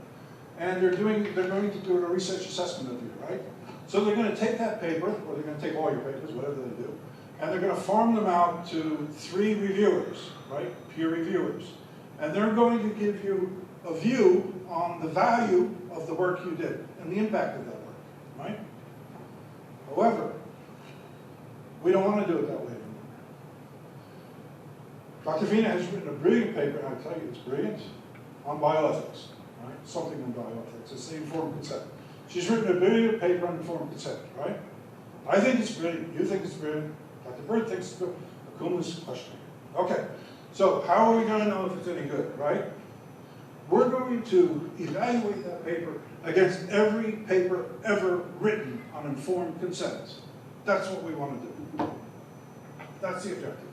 and they're going to do a research assessment of you, right? So they're going to take that paper, or they're going to take all your papers, whatever they do, and they're going to farm them out to 3 reviewers, right? Peer reviewers. And they're going to give you a view on the value of the work you did and the impact of that work, right? However, we don't want to do it that way anymore. Dr. Vina has written a brilliant paper, and I tell you it's brilliant, on bioethics, right? Something on bioethics. It's the informed consent. She's written a brilliant paper on informed consent, right? I think it's brilliant. You think it's brilliant. Dr. Bert thinks it's good. Akuma's questioning it. Okay, so how are we going to know if it's any good, right? We're going to evaluate that paper against every paper ever written on informed consent. That's what we want to do. That's the objective.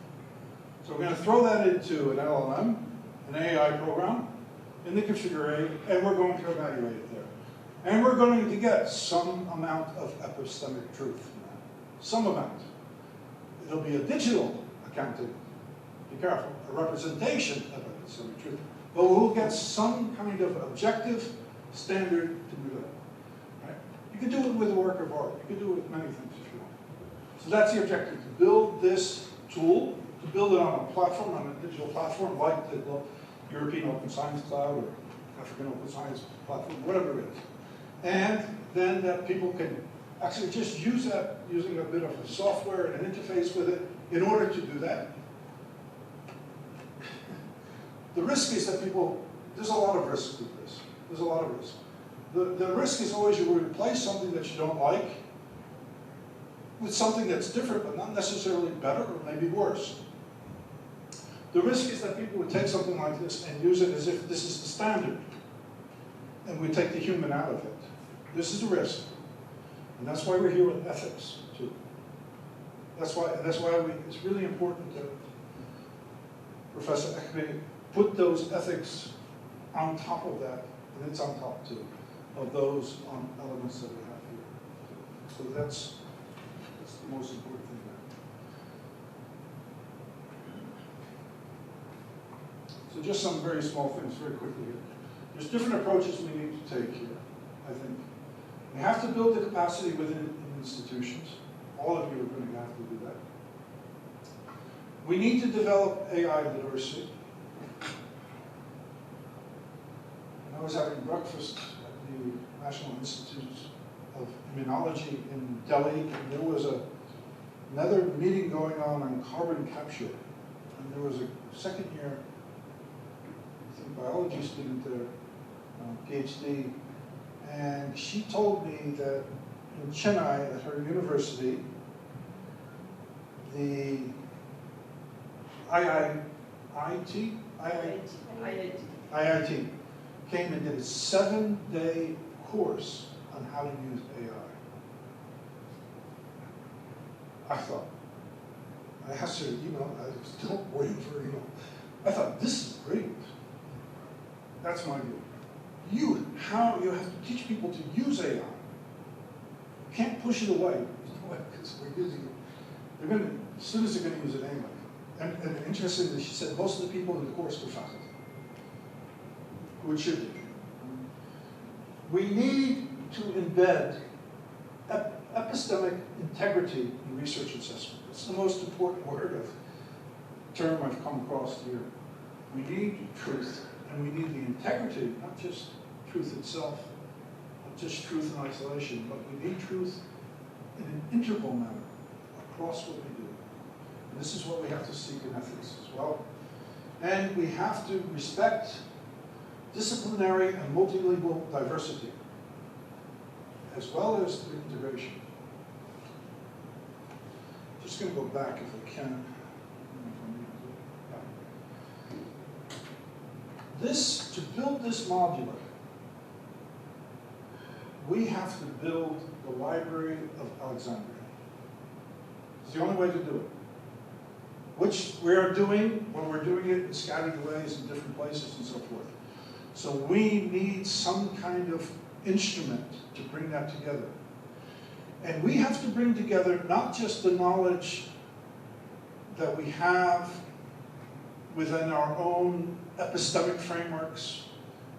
So we're going to throw that into an LLM, an AI program, in the configurator, and we're going to evaluate it there. And we're going to get some amount of epistemic truth from that. Some amount. It'll be a digital accounting, be careful, a representation of epistemic truth. But we'll get some kind of objective standard to do that. Right? You can do it with a work of art. You can do it with many things if you want. So that's the objective, to build this tool, to build it on a platform, on a digital platform like the European Open Science Cloud or African Open Science Platform, whatever it is. And then that people can actually just use that using a bit of a software and an interface with it in order to do that. The risk is that there's a lot of risk with this. There's a lot of risk. The risk is always you will replace something that you don't like with something that's different but not necessarily better or maybe worse. The risk is that people would take something like this and use it as if this is the standard, and we take the human out of it. This is the risk. And that's why we're here with ethics, too. That's why it's really important that Professor Akuma put those ethics on top of that, and it's on top, too, of those elements that we have here. So that's the most important thing there. So just some very small things very quickly here. There's different approaches we need to take here, I think. We have to build the capacity within institutions. All of you are going to have to do that. We need to develop AI literacy. I was having breakfast at the National Institute of Immunology in Delhi, and there was another meeting going on carbon capture. And there was a second-year biology student there, PhD, and she told me that in Chennai, at her university, the IIT came and did a 7-day course on how to use AI. I thought, I asked her, I was still waiting for her, I thought, this is brilliant. That's my view. You have to teach people to use AI. You can't push it away because we're using it. Students are going to use it anyway. And interestingly, she said most of the people in the course were faculty, which should be. We need to embed epistemic integrity in research assessment. It's the most important term I've come across here. We need truth, and we need the integrity, not just truth itself, not just truth in isolation, but we need truth in an integral manner across what we do. And this is what we have to seek in ethics as well. And we have to respect disciplinary and multilingual diversity, as well as the integration. Just going to go back if I can. To build this modular, we have to build the Library of Alexandria. It's the only way to do it. Which we are doing when we're doing it in scattered ways in different places and so forth. So we need some kind of instrument to bring that together. And we have to bring together not just the knowledge that we have within our own epistemic frameworks,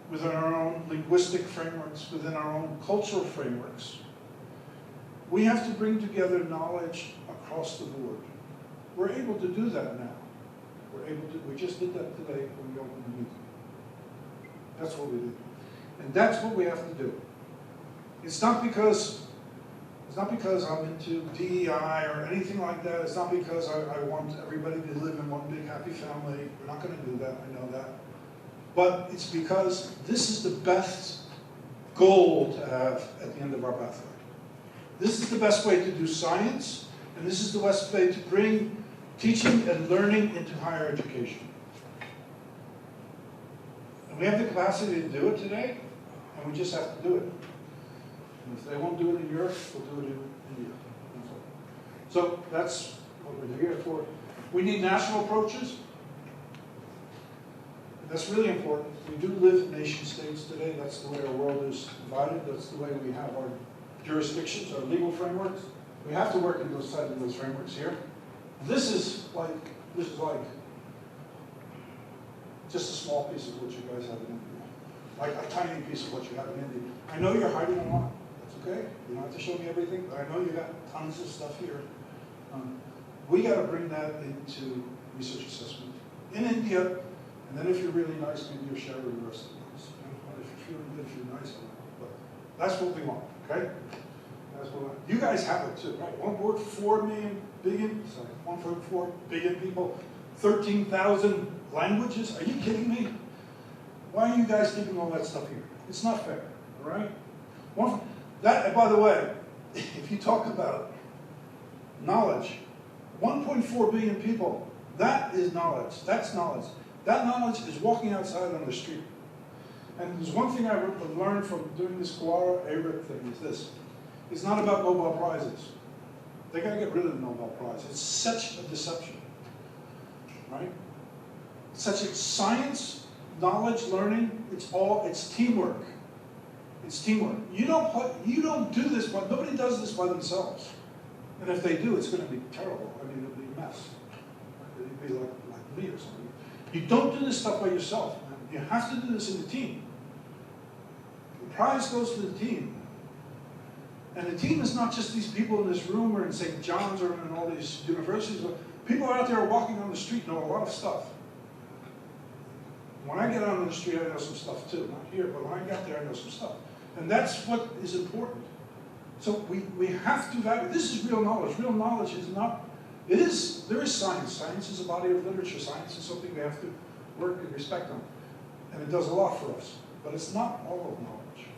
within our own linguistic frameworks, within our own cultural frameworks. We have to bring together knowledge across the board. We're able to do that now. We just did that today when we opened the meeting. That's what we did. And that's what we have to do. It's not because I'm into DEI or anything like that. It's not because I want everybody to live in one big happy family. We're not going to do that, I know that. But it's because this is the best goal to have at the end of our pathway. This is the best way to do science, and this is the best way to bring teaching and learning into higher education. And we have the capacity to do it today, and we just have to do it. And if they won't do it in Europe, we'll do it in India. So that's what we're here for. We need national approaches. And that's really important. We do live in nation states today. That's the way our world is divided. That's the way we have our jurisdictions, our legal frameworks. We have to work in those frameworks here. This is like just a small piece of what you guys have in India. Like a tiny piece of what you have in India. I know you're hiding a lot. That's okay. You don't have to show me everything, but I know you got tons of stuff here. We got to bring that into research assessment in India, and then if you're really nice, maybe you'll share with the rest of us. If you're feeling good, if you're nice, but that's what we want, okay? That's what we want. You guys have it too, right? 1.4 billion people, 13,000 languages. Are you kidding me? Why are you guys keeping all that stuff here? It's not fair, all right? By the way, if you talk about knowledge, 1.4 billion people, that is knowledge. That's knowledge. That knowledge is walking outside on the street. And there's one thing I learned from doing this CoARA-ERIP thing is this. It's not about Nobel Prizes. They got to get rid of the Nobel Prize. It's such a deception, right? Such a science, knowledge, learning, it's teamwork. It's teamwork. You don't do this, but nobody does this by themselves. And if they do, it's going to be terrible. I mean, it'll be a mess. It'll be like me or something. You don't do this stuff by yourself. Man. You have to do this in a team. The prize goes to the team. And the team is not just these people in this room or in St. John's or in all these universities. People out there walking on the street know a lot of stuff. When I get out on the street, I know some stuff too. Not here, but when I get there, I know some stuff. And that's what is important. So we have to value, this is real knowledge. Real knowledge is not, there is science. Science is a body of literature. Science is something we have to work and respect on. And it does a lot for us. But it's not all of knowledge.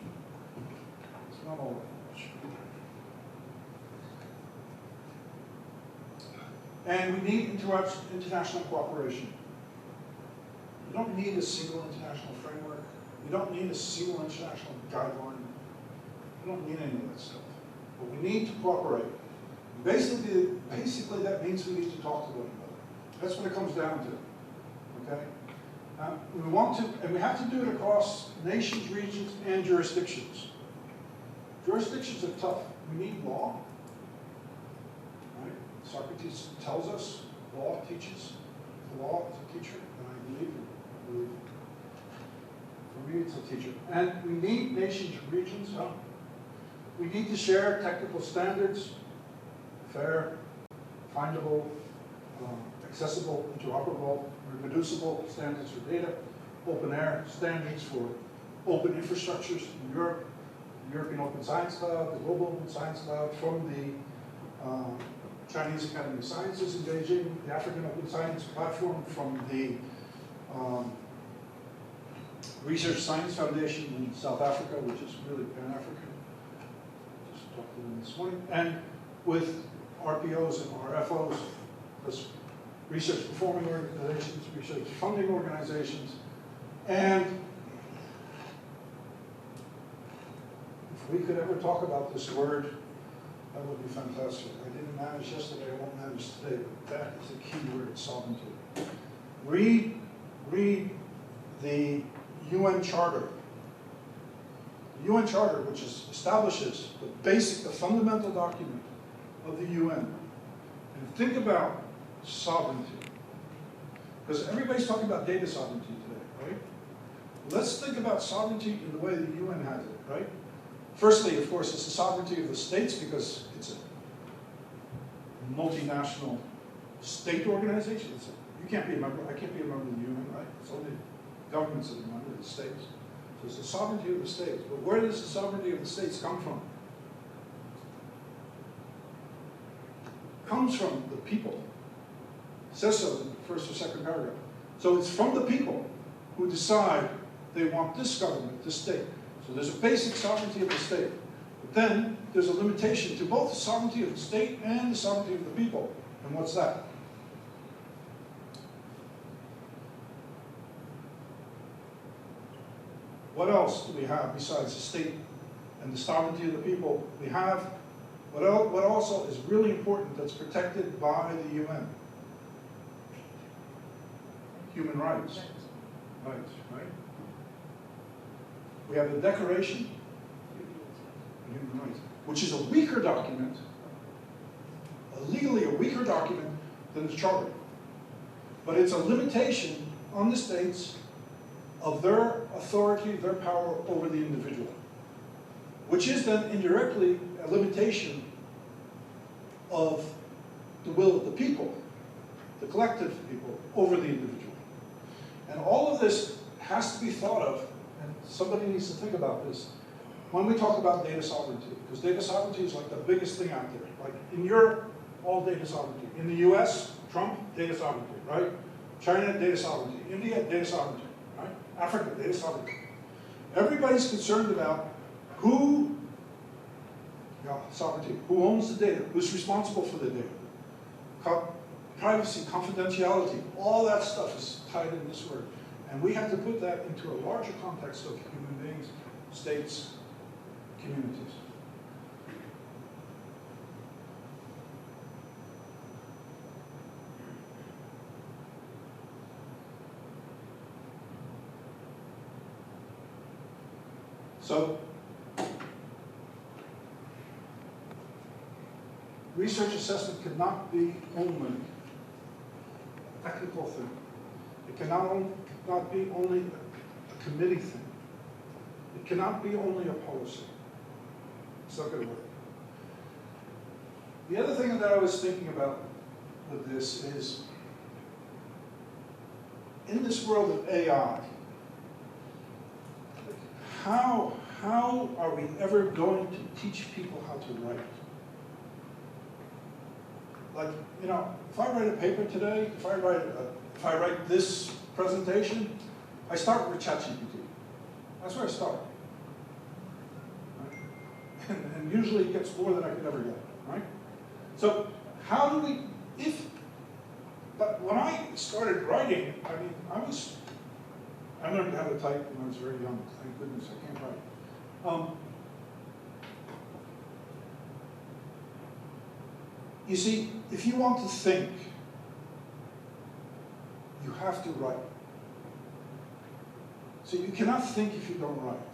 It's not all of knowledge. And we need international cooperation. We don't need a single international framework. We don't need a single international guideline. We don't need any of that stuff. But we need to cooperate. Basically that means we need to talk to one another. That's what it comes down to. Okay? We want to, and we have to do it across nations, regions, and jurisdictions. Jurisdictions are tough. We need law. Right? Socrates tells us law teaches. law, it's a teacher, and I believe for me it's a teacher. And we need nations and regions. We need to share technical standards, fair, findable, accessible, interoperable, reproducible standards for data, open air standards for open infrastructures in Europe, the European Open Science Cloud, the Global Open Science Cloud, from the Chinese Academy of Sciences in Beijing, the African Open Science Platform from the Research Science Foundation in South Africa, which is really Pan-African. Just talked to them this morning. And with RPOs and RFOs, that's research performing organizations, research funding organizations, and if we could ever talk about this word, that would be fantastic. I didn't manage yesterday, I won't manage today, but that is a key word, sovereignty. Read the UN Charter. The UN Charter, which establishes the fundamental document of the UN. And think about sovereignty. Because everybody's talking about data sovereignty today, right? Let's think about sovereignty in the way the UN has it, right? Firstly, of course, it's the sovereignty of the states because it's a multinational state organization. You can't be a member, I can't be a member of the UN, right? It's only governments that are a member of the states. So it's the sovereignty of the states. But where does the sovereignty of the states come from? It comes from the people. It says so in the first or second paragraph. So it's from the people who decide they want this government, this state. So there's a basic sovereignty of the state. But then there's a limitation to both the sovereignty of the state and the sovereignty of the people. And what's that? What else do we have besides the state and the sovereignty of the people? We have what also is really important that's protected by the UN. Human rights. Right. We have the Declaration of Human Rights, which is a weaker document, legally a weaker document than the Charter. But it's a limitation on the states of their authority, their power over the individual, which is then indirectly a limitation of the will of the people, the collective people, over the individual. And all of this has to be thought of, and somebody needs to think about this, when we talk about data sovereignty, because data sovereignty is like the biggest thing out there. Like in Europe, all data sovereignty. In the US, Trump, data sovereignty, right? China, data sovereignty. India, data sovereignty. Africa, data sovereignty. Everybody's concerned about sovereignty, who owns the data, who's responsible for the data. Privacy, confidentiality, all that stuff is tied in this word. And we have to put that into a larger context of human beings, states, communities. So, research assessment cannot be only a technical thing. It cannot be only a committee thing. It cannot be only a policy. It's not going to work. The other thing that I was thinking about with this is, in this world of AI, how are we ever going to teach people how to write? Like, you know, if I write a paper today, if I write this presentation, I start with ChatGPT. That's where I start. Right? And usually it gets more than I could ever get, right? So how do we, but when I started writing, I learned how to type when I was very young. Thank goodness I can't write. You see, if you want to think, you have to write. So you cannot think if you don't write.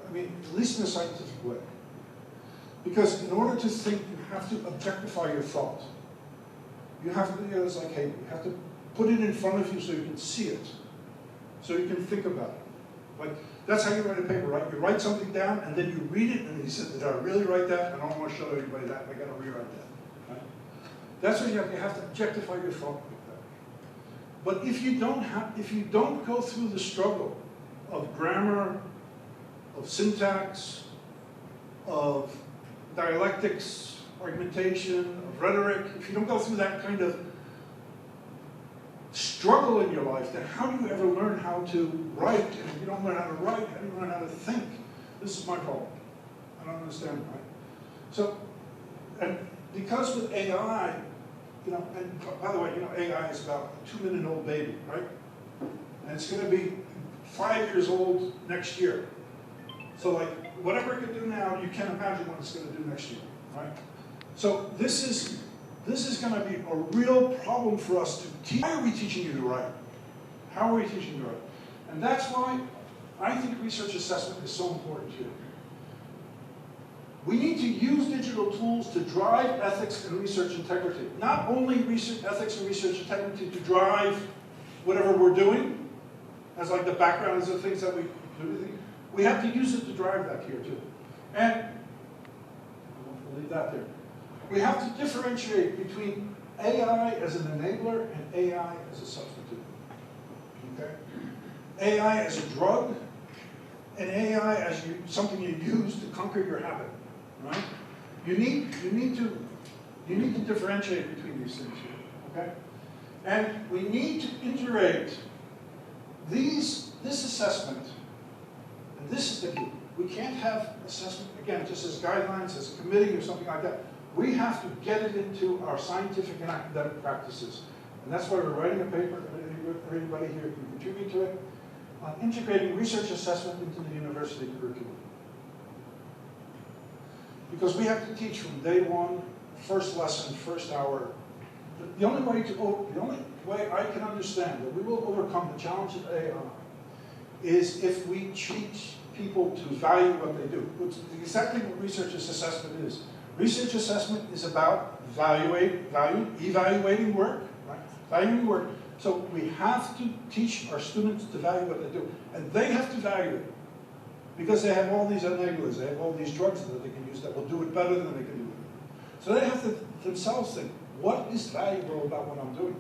I mean, at least in a scientific way. Because in order to think, you have to objectify your thought. you have to, it's like, hey, you have to put it in front of you so you can see it, so you can think about it. Like, that's how you write a paper, right? You write something down, and then you read it, and you say, did I really write that? I don't want to show anybody that, I got to rewrite that. Right? That's what you have to objectify your thought like that. But if you don't go through the struggle of grammar, of syntax, of dialectics, argumentation, of rhetoric, if you don't go through that kind of struggle in your life, then how do you ever learn how to write? And if you don't learn how to write, how do you learn how to think? This is my problem. I don't understand, right? So, and because with AI, and by the way, AI is about a 2-minute-old baby, right? And it's going to be 5 years old next year. So like, whatever it can do now, you can't imagine what it's going to do next year, right? So this is going to be a real problem for us to teach. Why are we teaching you to write? How are we teaching you to write? And that's why I think research assessment is so important here. We need to use digital tools to drive ethics and research integrity. Not only ethics and research integrity to drive whatever we're doing, as like the backgrounds of things that we do. We have to use it to drive that here too. And we'll leave that there. We have to differentiate between AI as an enabler and AI as a substitute. Okay? AI as a drug, and AI as something you use to conquer your habit. Right? You need to differentiate between these things here. Okay? And we need to integrate this assessment, and this is the key. We can't have assessment, again, just as guidelines, as a committee or something like that. We have to get it into our scientific and academic practices. And that's why we're writing a paper, everybody here can contribute to it, on integrating research assessment into the university curriculum. Because we have to teach from day one, first lesson, first hour. The only way I can understand that we will overcome the challenge of AI is if we teach people to value what they do. Which is exactly what research assessment is. Research assessment is about evaluating work, right? Valuing work. So we have to teach our students to value what they do. And they have to value it. Because they have all these enablers, they have all these drugs that they can use that will do it better than they can do it. So they have to themselves think, what is valuable about what I'm doing?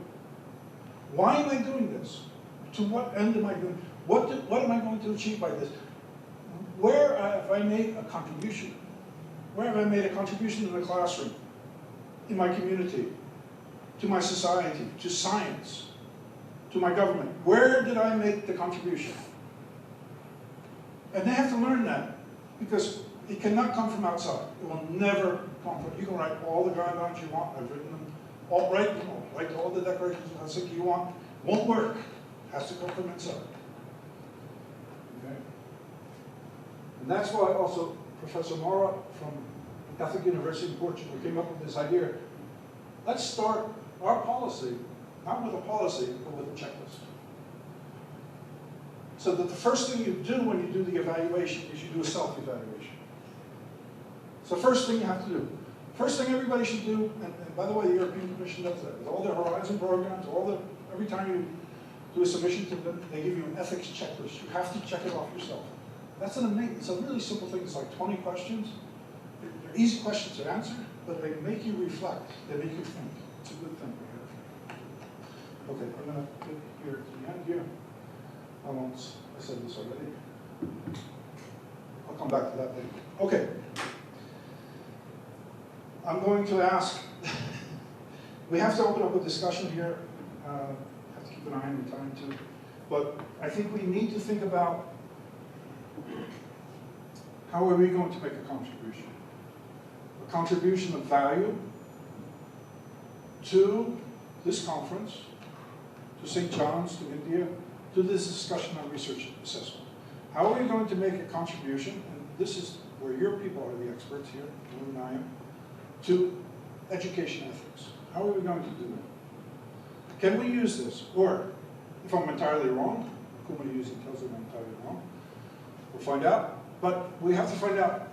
Why am I doing this? To what end am I doing? What am I going to achieve by this? Where have I made a contribution? Where have I made a contribution in the classroom, in my community, to my society, to science, to my government? Where did I make the contribution? And they have to learn that, because it cannot come from outside. It will never come from, you can write all the guidelines you want, I've written them, write all the declarations of Helsinki you want, won't work. It has to come from inside. Okay? And that's why also Professor Mora from Catholic University in Portugal came up with this idea. Let's start our policy, not with a policy, but with a checklist. So that the first thing you do when you do the evaluation is you do a self-evaluation. So first thing you have to do. First thing everybody should do, and by the way, the European Commission does that. With all their Horizon programs, every time you do a submission to them, they give you an ethics checklist. You have to check it off yourself. That's it's a really simple thing. It's like 20 questions. They're easy questions to answer, but they make you reflect. They make you think. It's a good thing. Okay, I'm going to get here to the end here. I said this already. I'll come back to that later. Okay. I'm going to ask, we have to open up a discussion here. Have to keep an eye on the time too. But I think we need to think about how are we going to make a contribution? A contribution of value to this conference, to St. John's, to India, to this discussion on research assessment. How are we going to make a contribution, and this is where your people are the experts here, you and I am, to education ethics. How are we going to do that? Can we use this? Or, if I'm entirely wrong, Akuma usually tells me I'm entirely wrong, we'll find out. But we have to find out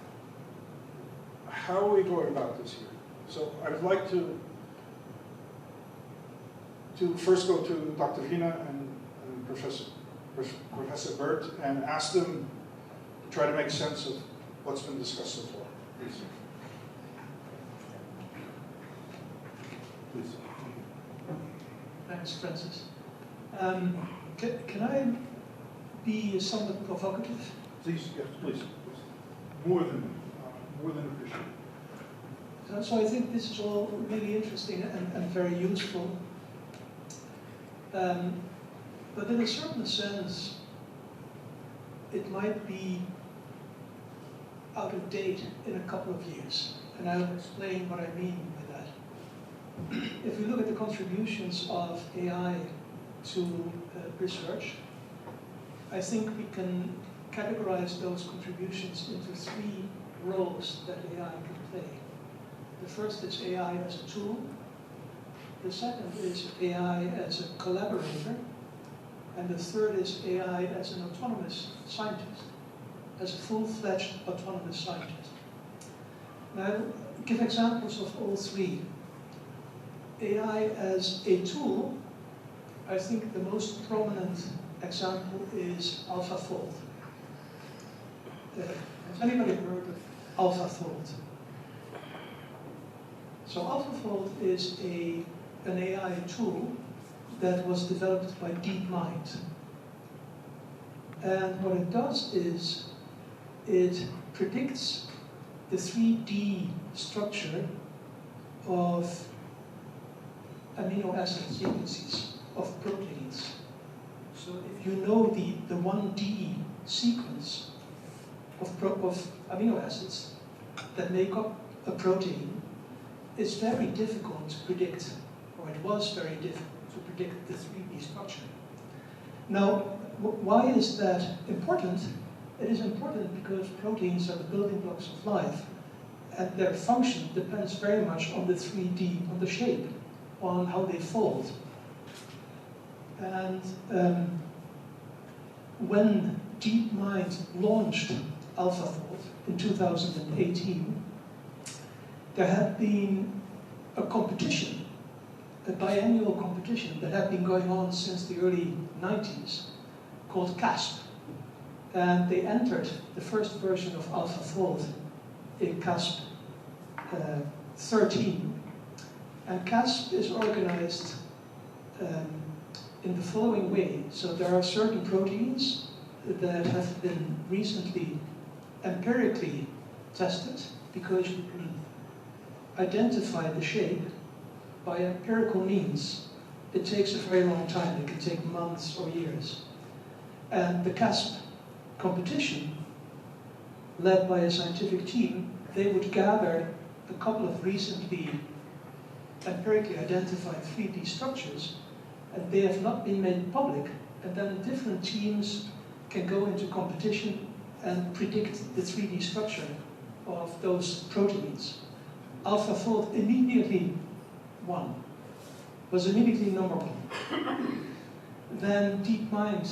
how are we going about this here. So I'd like to to first go to Dr. Vina and Professor Bert and ask them to try to make sense of what's been discussed so far. Please. Please. Thanks, Francis. Can I be somewhat provocative? Please, yes, please. More than appreciated. So I think this is all really interesting and very useful. But in a certain sense, it might be out of date in a couple of years. And I'll explain what I mean by that. If we look at the contributions of AI to research, I think we can categorize those contributions into three roles that AI can play. The first is AI as a tool. The second is AI as a collaborator. And the third is AI as an autonomous scientist, as a full-fledged autonomous scientist. Now, I'll give examples of all three. AI as a tool, I think the most prominent example is AlphaFold. Has anybody heard of AlphaFold? So AlphaFold is an AI tool that was developed by DeepMind. And what it does is it predicts the 3D structure of amino acid sequences of proteins. So if you know the 1D sequence of amino acids that make up a protein, it's very difficult to predict, or it was very difficult to predict the 3D structure. Now, why is that important? It is important because proteins are the building blocks of life, and their function depends very much on the 3D, on the shape, on how they fold. And when DeepMind launched AlphaFold in 2018, there had been a competition, a biannual competition that had been going on since the early 90s, called CASP. And they entered the first version of AlphaFold in CASP 13. And CASP is organized in the following way. So there are certain proteins that have been recently empirically tested, because you can identify the shape by empirical means. It takes a very long time. It can take months or years. And the CASP competition, led by a scientific team, they would gather a couple of recently empirically identified 3D structures, and they have not been made public, and then different teams can go into competition and predict the 3D structure of those proteins. AlphaFold immediately won, was immediately number one. Then DeepMind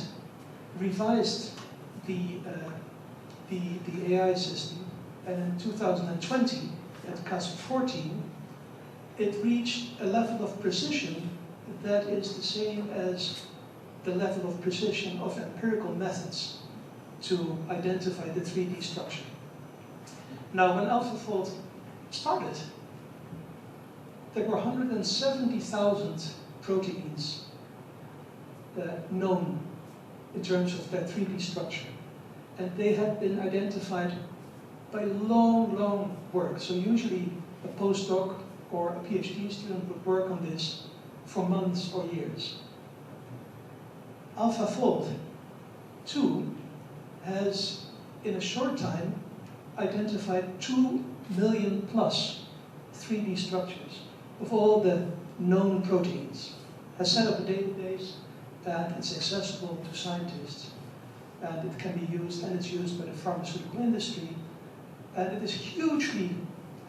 revised the AI system, and in 2020, at CASP 14, it reached a level of precision that is the same as the level of precision of empirical methods to identify the 3D structure. Now, when AlphaFold started, there were 170,000 proteins known in terms of their 3D structure. And they had been identified by long, long work. So usually a postdoc or a PhD student would work on this for months or years. AlphaFold 2 has, in a short time, identified 2 million plus 3D structures of all the known proteins, has set up a database, and it's accessible to scientists, and it can be used, and it's used by the pharmaceutical industry, and it is hugely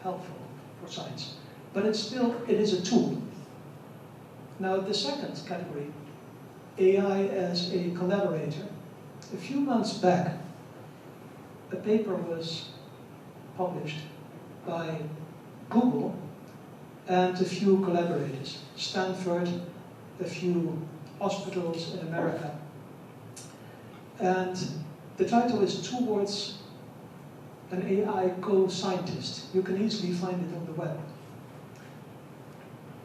helpful for science. But it is a tool. Now, the second category, AI as a collaborator. A few months back, a paper was published by Google and a few collaborators, Stanford, a few hospitals in America. And the title is Towards an AI Co-Scientist. You can easily find it on the web.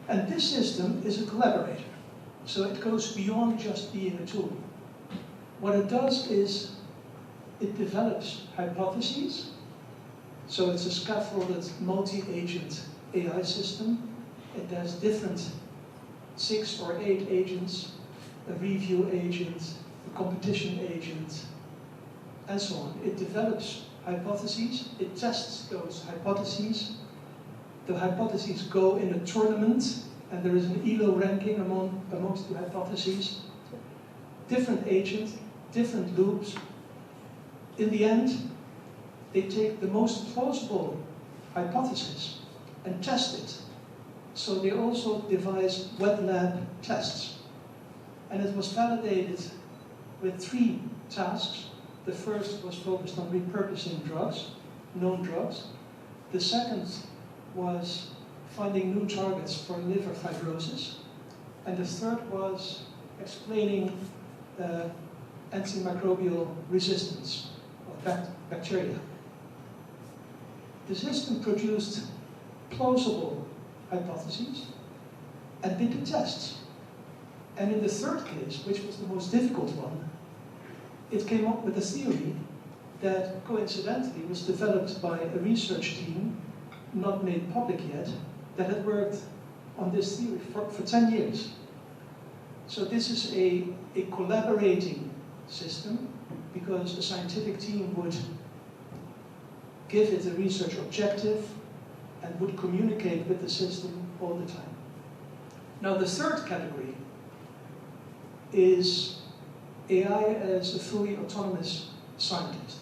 And this system is a collaborator. So it goes beyond just being a tool. What it does is it develops hypotheses. So it's a scaffolded multi-agent AI system. It has different 6 or 8 agents, a review agent, a competition agent, and so on. It develops hypotheses, it tests those hypotheses. The hypotheses go in a tournament, and there is an ELO ranking amongst the hypotheses. Different agents, different loops. In the end, they take the most plausible hypothesis and test it. So they also devise wet lab tests. And it was validated with 3 tasks. The first was focused on repurposing drugs, known drugs. The second was finding new targets for liver fibrosis. And the third was explaining antimicrobial resistance of bacteria. The system produced plausible hypotheses and did the tests. And in the third case, which was the most difficult one, it came up with a theory that coincidentally was developed by a research team, not made public yet, that had worked on this theory for 10 years. So this is a collaborating system, because a scientific team would give it a research objective and would communicate with the system all the time. Now the third category is AI as a fully autonomous scientist.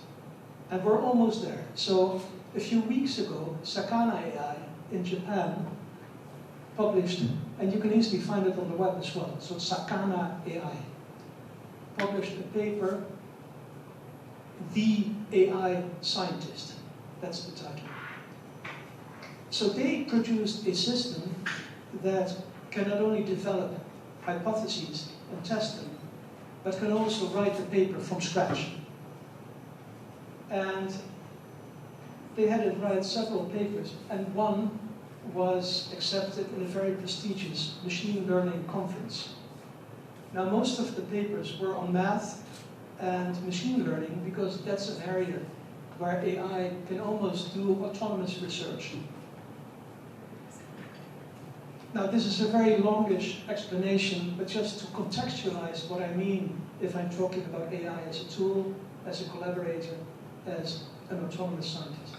And we're almost there. So a few weeks ago, Sakana AI in Japan published, and you can easily find it on the web as well, so Sakana AI published a paper, The AI Scientist. That's the title. So they produced a system that can not only develop hypotheses and test them, but can also write the paper from scratch. And they had it write several papers, and one was accepted in a very prestigious machine learning conference. Now, most of the papers were on math and machine learning, because that's an area where AI can almost do autonomous research. Now, this is a very longish explanation, but just to contextualize what I mean if I'm talking about AI as a tool, as a collaborator, as an autonomous scientist.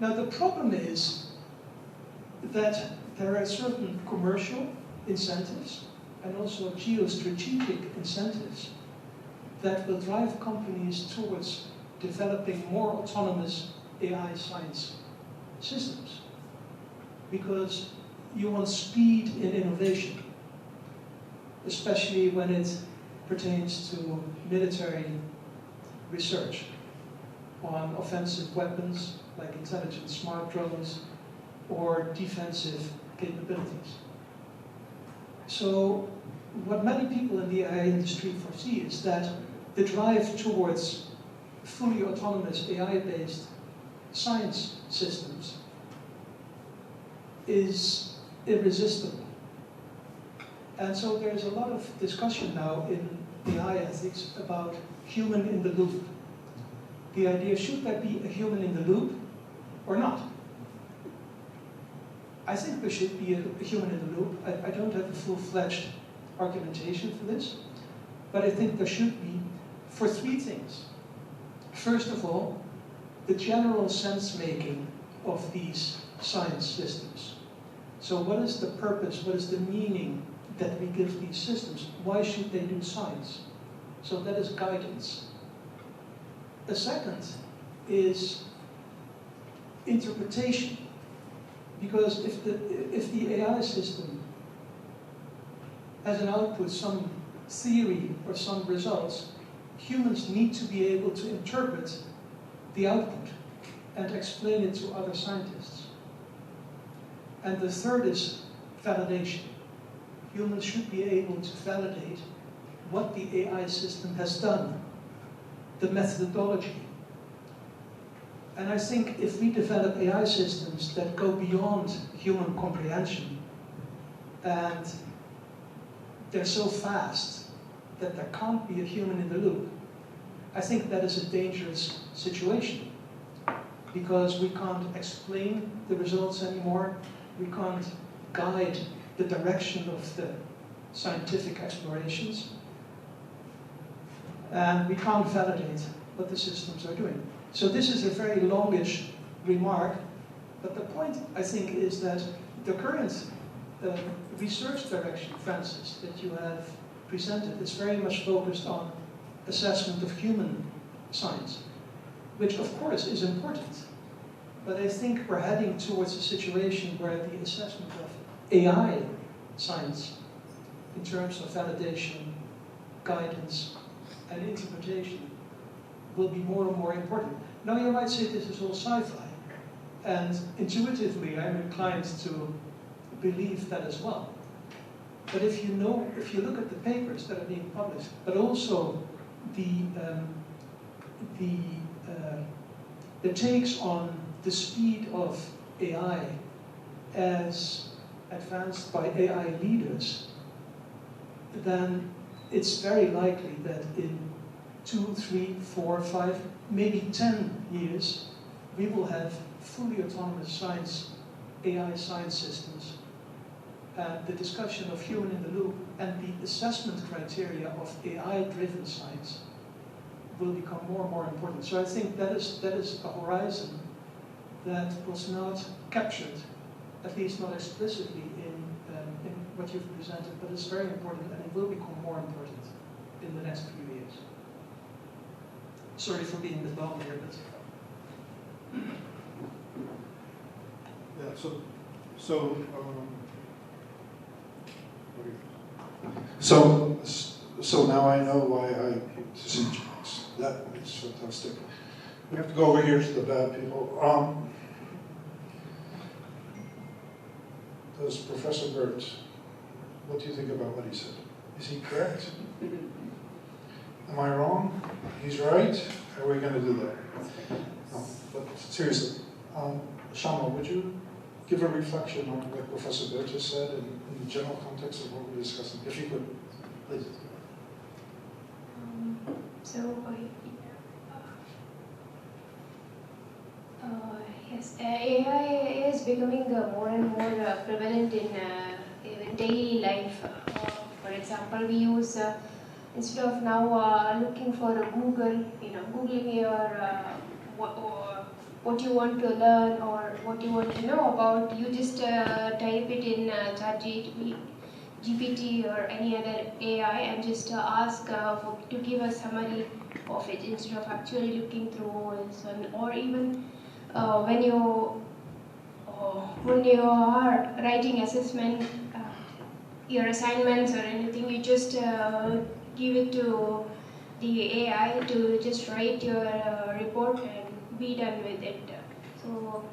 Now, the problem is that there are certain commercial incentives and also geostrategic incentives that will drive companies towards developing more autonomous AI science systems. Because you want speed in innovation, especially when it pertains to military research on offensive weapons like intelligent smart drones or defensive capabilities. So what many people in the AI industry foresee is that the drive towards fully autonomous AI-based science systems is irresistible. And so there's a lot of discussion now in AI ethics about human in the loop. The idea, should there be a human in the loop or not? I think there should be a human in the loop. I don't have a full-fledged argumentation for this, but I think there should be, for 3 things. First of all, the general sense-making of these science systems. So what is the purpose, what is the meaning that we give these systems? Why should they do science? So that is guidance. The second is interpretation. Because if the AI system has an output, some theory or some results, humans need to be able to interpret the output and explain it to other scientists. And the third is validation. humans should be able to validate what the AI system has done, the methodology. And I think if we develop AI systems that go beyond human comprehension, and they're so fast that there can't be a human in the loop, I think that is a dangerous situation, because we can't explain the results anymore, we can't guide the direction of the scientific explorations, and we can't validate what the systems are doing. So this is a very longish remark, but the point, I think, is that the current research direction, Francis, that you have presented is very much focused on assessment of human science, which of course is important. But I think we're heading towards a situation where the assessment of AI science, in terms of validation, guidance, and interpretation, will be more and more important. Now you might say this is all sci-fi, and intuitively I'm inclined to believe that as well. But if you look at the papers that are being published, but also the takes on the speed of AI as advanced by AI leaders, then it's very likely that in 2, 3, 4, 5, maybe 10 years, we will have fully autonomous science, AI science systems. The discussion of human in the loop and the assessment criteria of AI-driven science will become more and more important. So I think that is a horizon that was not captured, at least not explicitly in what you've presented, but it's very important and it will become more important in the next few years. Sorry for being a bit long here, but... Yeah, so now I know why I came to see James. That is fantastic. We have to go over here to the bad people. Does Professor Bert, what do you think about what he said? Is he correct? Am I wrong? He's right? How are we going to do that? No, but seriously, Shama, would you give a reflection on what Professor Bert just said in the general context of what we're discussing? If you could, please. Yes, AI is becoming more and more prevalent in daily life. For example, we use instead of now looking for a Google, Googling your what you want to learn or what you want to know about, you just type it in GPT or any other AI and just ask to give a summary of it instead of actually looking through it. Or even when you are writing assessment, your assignments or anything, you just give it to the AI to just write your report and be done with it. So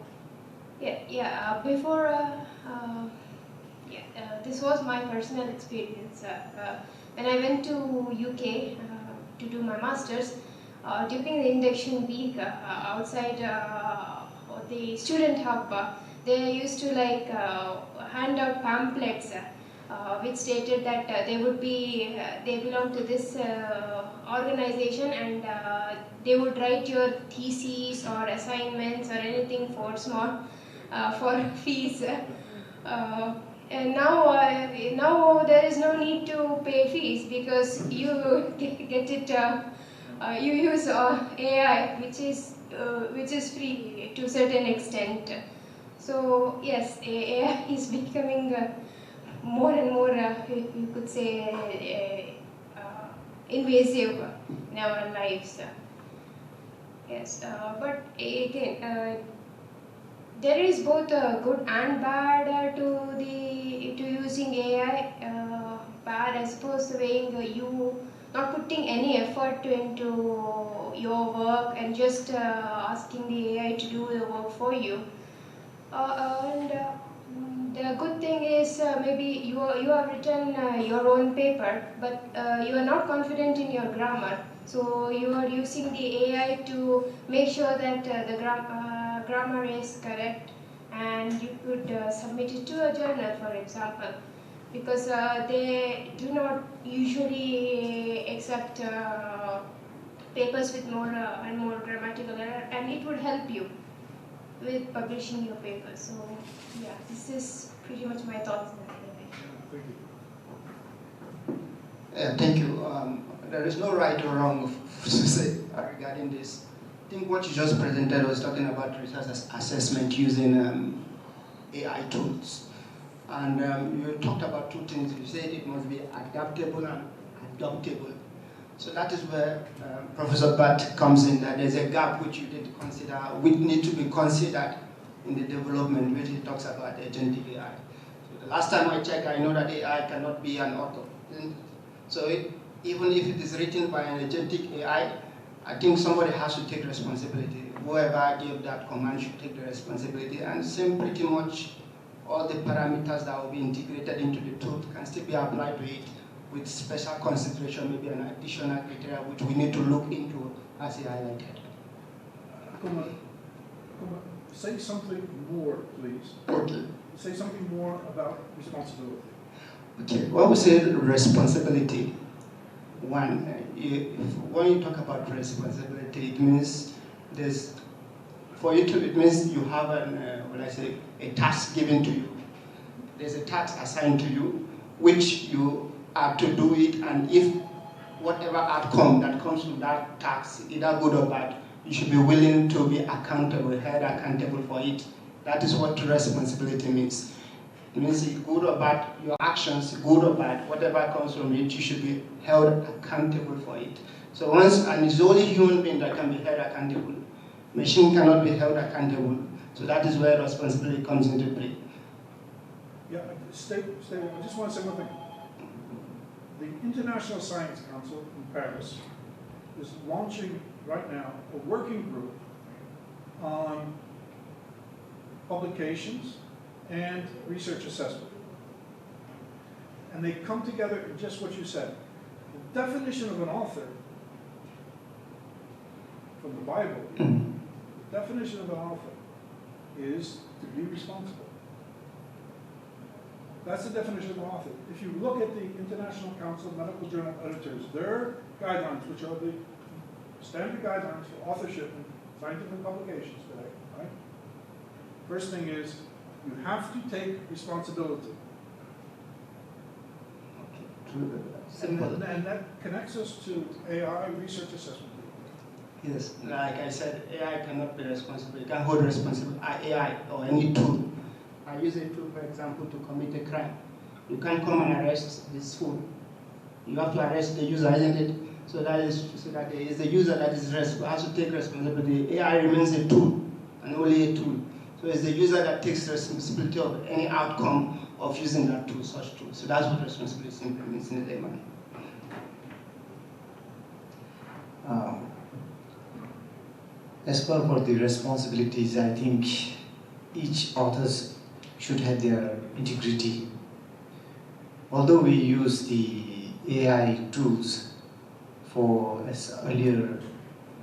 this was my personal experience. When I went to UK to do my master's, during the induction week outside the student hub, they used to hand out pamphlets which stated that they belong to this organization and they would write your theses or assignments or anything for small for fees. And now there is no need to pay fees because you get it. You use AI, which is free to a certain extent. So yes, AI is becoming more and more, you could say, invasive in our lives. Yes, but again, there is both good and bad to using AI. Bad, I suppose, saying you not putting any effort into your work and just asking the AI to do the work for you. And The good thing is maybe you have written your own paper, but you are not confident in your grammar. So you are using the AI to make sure that the grammar is correct, and you could submit it to a journal, for example, because they do not usually accept papers with more and more grammatical error, and it would help you with publishing your paper. So yeah, this is pretty much my thoughts. Thank you. Thank you. There is no right or wrong to say regarding this. I think what you just presented was talking about research assessment using AI tools. And you talked about two things. You said it must be adaptable and adoptable. So that is where Professor Bert comes in, that there's a gap which you need to consider, which need to be considered in the development, which he talks about agentic AI. So the last time I checked, I know that AI cannot be an author. So even if it is written by an agentic AI, I think somebody has to take responsibility. Whoever gave that command should take the responsibility, and same pretty much all the parameters that will be integrated into the tool can still be applied to it, with special consideration, maybe an additional criteria which we need to look into as he highlighted. Akuma, say something more, please. Okay. Say something more about responsibility. Okay, when we say responsibility, when you talk about responsibility, it means it means you have a task given to you. There's a task assigned to you, which you are to do it, and if whatever outcome that comes from that task, either good or bad, you should be willing to be accountable, held accountable for it. That is what responsibility means. It means good or bad, your actions, good or bad, whatever comes from it, you should be held accountable for it. So and it's only human being that can be held accountable. Machine cannot be held accountable. So that is where responsibility comes into play. Yeah, stay. I just want to say one thing. The International Science Council in Paris is launching right now a working group on publications and research assessment. And they come together in just what you said. The definition of an author from the Bible, the definition of an author is to be responsible. That's the definition of an author. If you look at the International Council of Medical Journal Editors, their guidelines, which are the standard guidelines for authorship in scientific publications today, right? First thing is, you have to take responsibility. And that connects us to AI research assessment. Yes, like I said, AI cannot be responsible. It can hold responsible AI or any tool. I use a tool, for example, to commit a crime. You can't come and arrest this fool. You have to arrest the user, isn't it? So that is the user that has to take responsibility. AI remains a tool, and only a tool. So it's the user that takes responsibility of any outcome of using that tool, such tool. So that's what responsibility simply means in the layman. As per for the responsibilities, I think each authors should have their integrity. Although we use the AI tools for, as earlier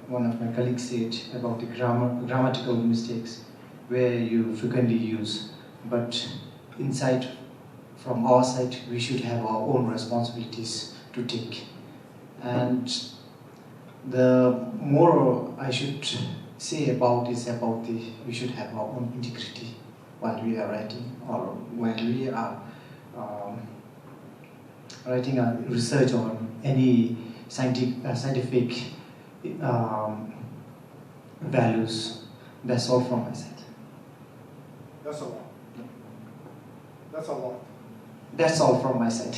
one of my colleagues said, about the grammatical mistakes, where you frequently use, but from our side, we should have our own responsibilities to take. And the more I should say about is about we should have our own integrity while we are writing, or when we are writing a research on any scientific values. That's all from my side. That's a lot. That's a lot. That's all from my side.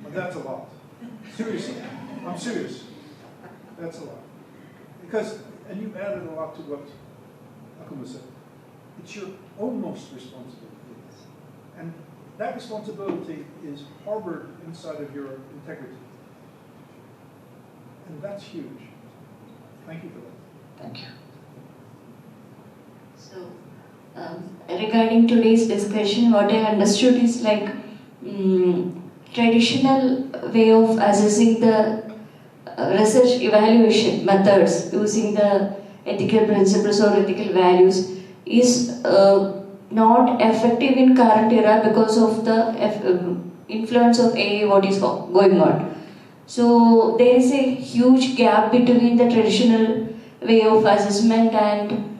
But that's a lot. Seriously, I'm serious. That's a lot. Because, and you added a lot to what Akuma said. It's your almost responsibility. And that responsibility is harbored inside of your integrity. And that's huge. Thank you for that. Thank you. So, Regarding today's discussion, what I understood is like traditional way of assessing the research evaluation methods using the ethical principles or ethical values is not effective in current era because of the influence of AI, what is going on. So there is a huge gap between the traditional way of assessment and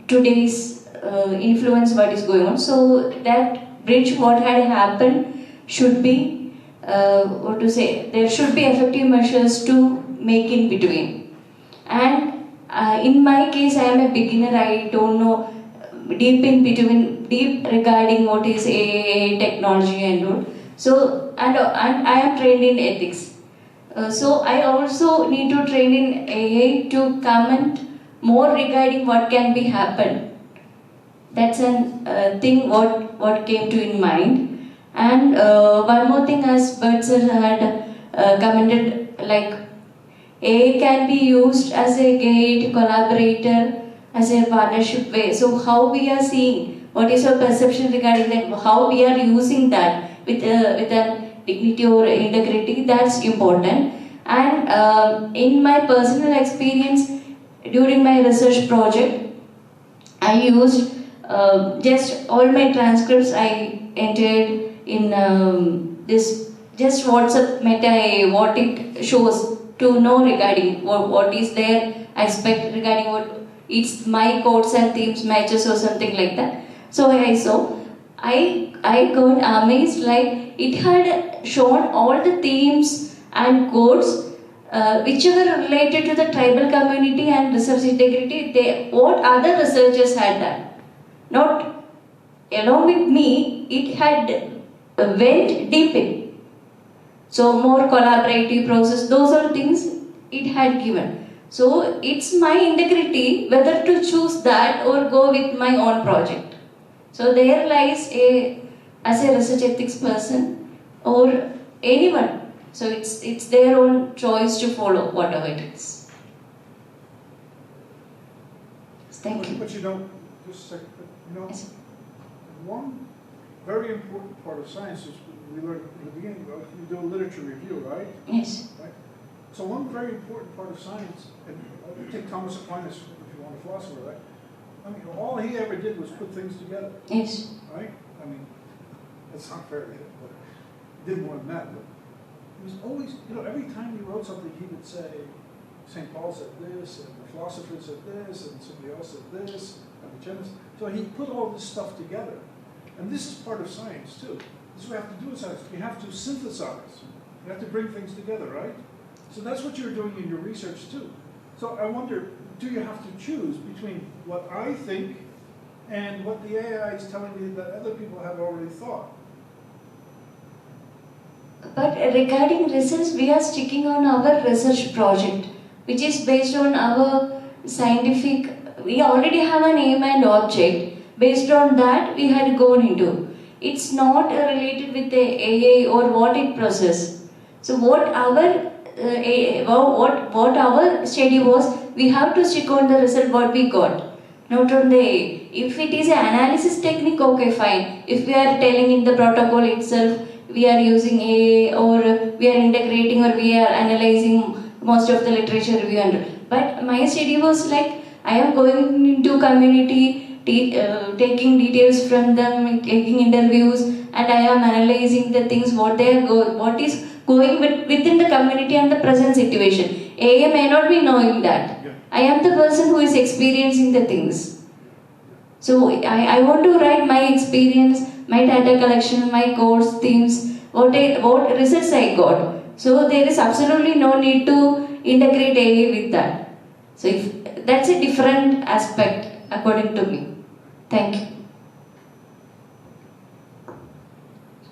today's influence what is going on. So that bridge what had happened should be, there should be effective measures to make in between. And in my case, I am a beginner, I don't know deep regarding what is AI technology and all. So, and I am trained in ethics. So I also need to train in AI to comment more regarding what can be happened. That's a thing what came to in mind. And one more thing, as Bert sir had commented, like AI can be used as a guide, collaborator, as a partnership way. So how we are seeing, what is your perception regarding that, how we are using that with a dignity or integrity, that's important. And in my personal experience, during my research project, I used just all my transcripts I entered in this just WhatsApp meta, what it shows to know regarding what is their aspect regarding what it's my codes and themes matches or something like that. So I got amazed, like it had shown all the themes and codes whichever related to the tribal community and research integrity, what other researchers had done. Not along with me, it had went deep in. So more collaborative process, those are things it had given. So it's my integrity whether to choose that or go with my own project. So there lies as a research ethics person or anyone. So it's their own choice to follow whatever it is. Thank you. But you know, just a second, you know, Yes. one very important part of science is we learned in the beginning, right? You do a literature review, right? Yes. Right? So one very important part of science, and take Thomas Aquinas if you want a philosopher, right? I mean, all he ever did was put things together. Yes. Right? I mean, that's not fair, but he did more than that. But he was always, you know, every time he wrote something, he would say, St. Paul said this, and the philosopher said this, and somebody else said this, and the chemist. So he put all this stuff together. And this is part of science, too. This is what we have to do in science. We have to synthesize. We have to bring things together, right? So that's what you're doing in your research, too. So I wonder, do you have to choose between what I think and what the AI is telling me that other people have already thought? But regarding research, we are sticking on our research project, which is based on our scientific, we already have an aim and object. Based on that, we had gone into. It's not related with the AI or what it processes. So what our study was, we have to stick on the result what we got, not on the AI. If it is an analysis technique, okay, fine. If we are telling in the protocol itself, we are using AI or we are integrating or we are analyzing most of the literature review and but my study was like, I am going into community, taking details from them, taking interviews, and I am analyzing the things, what is going within the community and the present situation. AI may not be knowing that. Yeah. I am the person who is experiencing the things. So I want to write my experience, my data collection, my course themes, what results I got. So there is absolutely no need to integrate AI with that. So if that's a different aspect according to me. Thank you.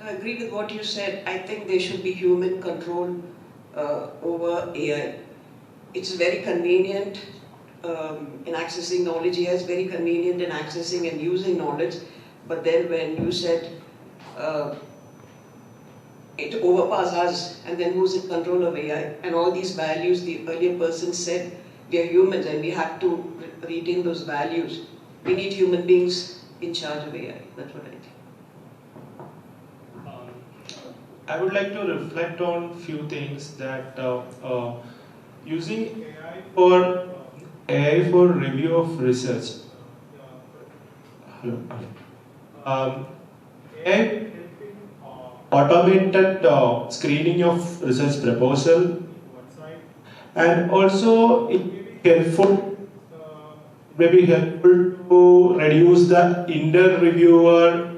I agree with what you said. I think there should be human control over AI. It's very convenient in accessing knowledge. AI is very convenient in accessing and using knowledge. But then when you said it overpasses us, and then who's in control of AI? And all these values, the earlier person said, we are humans and we have to retain those values. We need human beings in charge of AI. That's what I think. I would like to reflect on few things that using AI for review of research. AI automated screening of research proposal, and also it may be helpful to reduce the inter-reviewer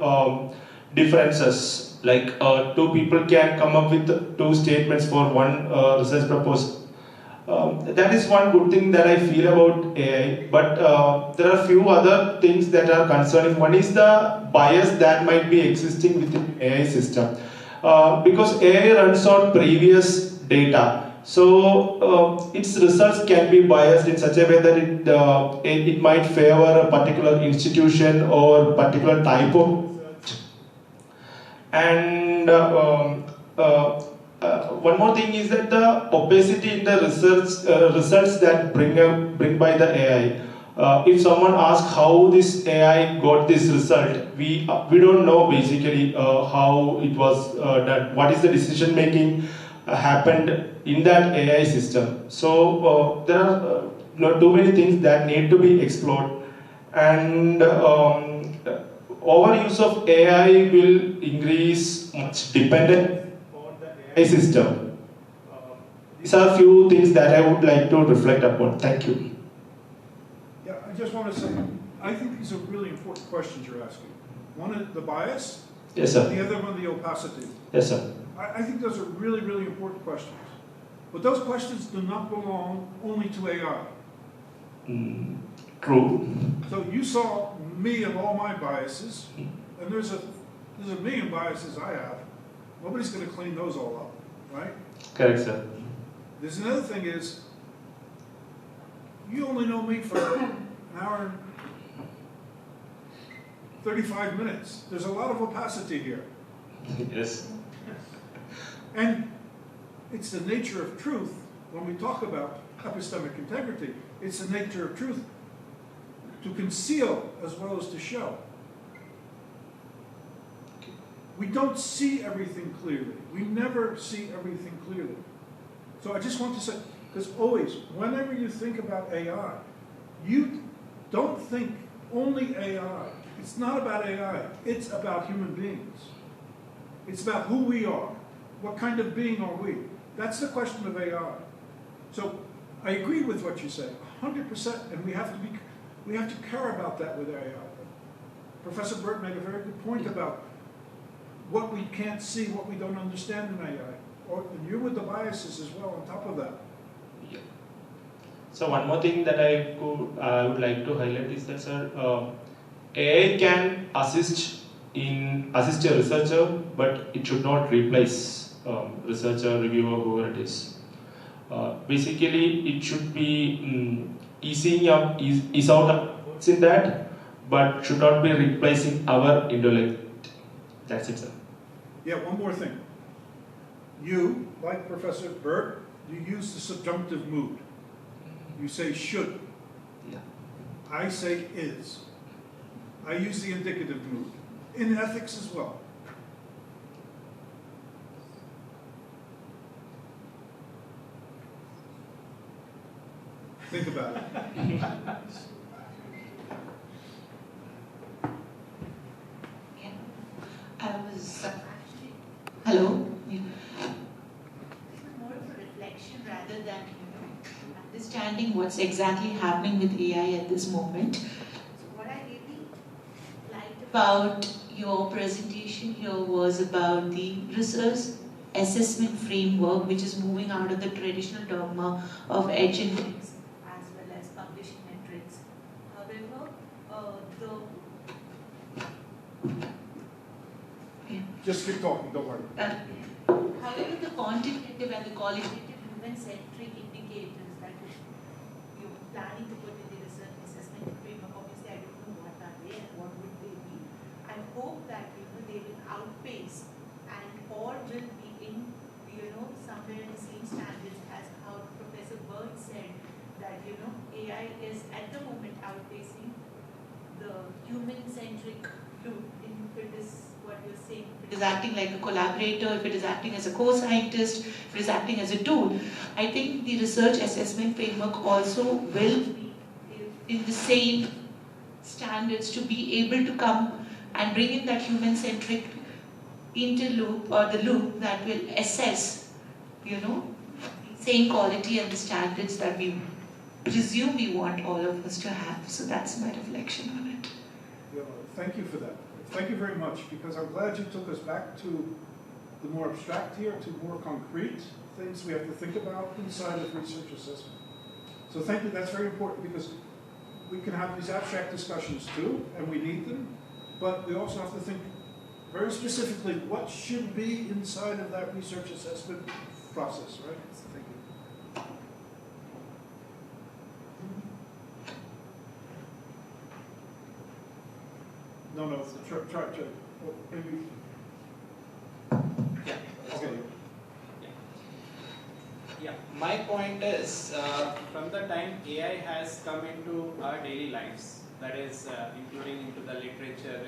differences. Like two people can come up with two statements for one research proposal. That is one good thing that I feel about AI, but there are a few other things that are concerning. One is the bias that might be existing within AI system, because AI runs on previous data, so its results can be biased in such a way that it might favor a particular institution or particular type of research. And one more thing is that the opacity in the results that bring by the AI. If someone asks how this AI got this result, we don't know basically how it was done. What is the decision making happened in that AI system? So there are not too many things that need to be explored, and overuse of AI will increase much dependence on the AI system. These are few things that I would like to reflect upon. Thank you. Yeah, I just want to say, I think these are really important questions you're asking. One is the bias. Yes, sir. The other one, the opacity. Yes, sir. I think those are really, really important questions. But those questions do not belong only to AI. True. So you saw me and all my biases, and there's a million biases I have. Nobody's going to clean those all up, right? Correct, sir. There's another thing is, you only know me for an hour and 35 minutes. There's a lot of opacity here. Yes. And it's the nature of truth. When we talk about epistemic integrity, it's the nature of truth to conceal as well as to show. We don't see everything clearly. We never see everything clearly. So I just want to say, because always, whenever you think about AI, you don't think only AI. It's not about AI. It's about human beings. It's about who we are. What kind of being are we? That's the question of AI. So I agree with what you say, 100%, and we have to care about that with AI. Professor Bert made a very good point about what we can't see, what we don't understand in AI. And you're with the biases as well on top of that. Yeah. So one more thing that I would like to highlight is that, sir, AI can assist a researcher, but it should not replace researcher, reviewer, whoever it is. Basically, it should be ease out what's in that, but should not be replacing our intellect. That's it, sir. Yeah, one more thing. You, like Professor Bert, you use the subjunctive mood. You say should. Yeah. I say is. I use the indicative mood. In ethics as well. Think about it. Hello. More of a reflection rather than understanding what's exactly happening with AI at this moment. So what I really liked about your presentation here was about the research assessment framework, which is moving out of the traditional dogma of edge index as well as publishing metrics. However, Just keep talking, don't worry. However, the quantitative and the qualitative human-centric indicators that you're planning to put in the research assessment framework, obviously I don't know what are they and what would they be. I hope that they will outpace and or will be in somewhere in the same standards as how Professor Bert said that AI is at the moment outpacing the human-centric loop, if it is what you're saying, if it is acting like a collaborator, if it is acting as a co-scientist, if it is acting as a tool, I think the research assessment framework also will be in the same standards to be able to come and bring in that human-centric interloop or the loop that will assess, you know, the same quality and the standards that we presume we want all of us to have. So that's my reflection on it. Yeah, thank you for that. Thank you very much, because I'm glad you took us back to the more abstract here, to more concrete things we have to think about inside of research assessment. So thank you, that's very important, because we can have these abstract discussions too, and we need them, but we also have to think very specifically what should be inside of that research assessment process, right? So thank you. No, try. Oh, maybe. Yeah. Okay. Yeah. My point is, from the time AI has come into our daily lives, that is including into the literature,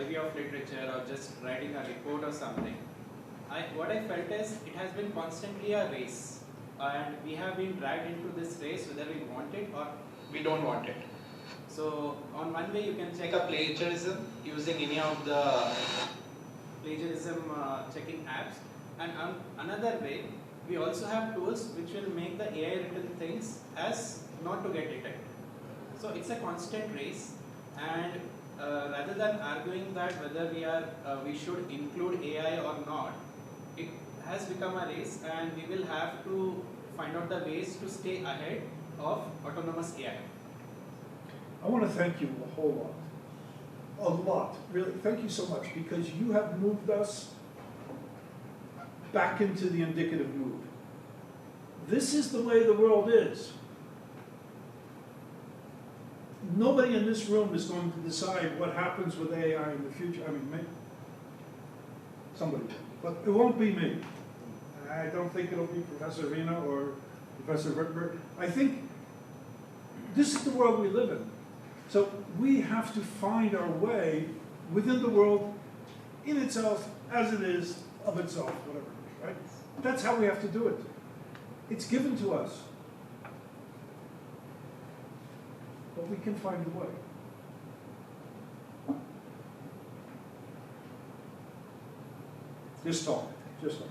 review of literature, or just writing a report or something, what I felt is it has been constantly a race, and we have been dragged into this race whether we want it or we don't want it. So on one way you can check a plagiarism using any of the plagiarism checking apps, and on another way we also have tools which will make the AI written things as not to get detected. So it's a constant race, and rather than arguing that whether we should include AI or not, it has become a race, and we will have to find out the ways to stay ahead of autonomous AI. I want to thank you a whole lot, really. Thank you so much, because you have moved us back into the indicative mood. This is the way the world is. Nobody in this room is going to decide what happens with AI in the future. I mean, maybe somebody, but it won't be me. I don't think it'll be Professor Vina or Professor Bert. I think this is the world we live in. So we have to find our way within the world, in itself, as it is, of itself, whatever, right? That's how we have to do it. It's given to us. But we can find a way. Just talk. No, just talk.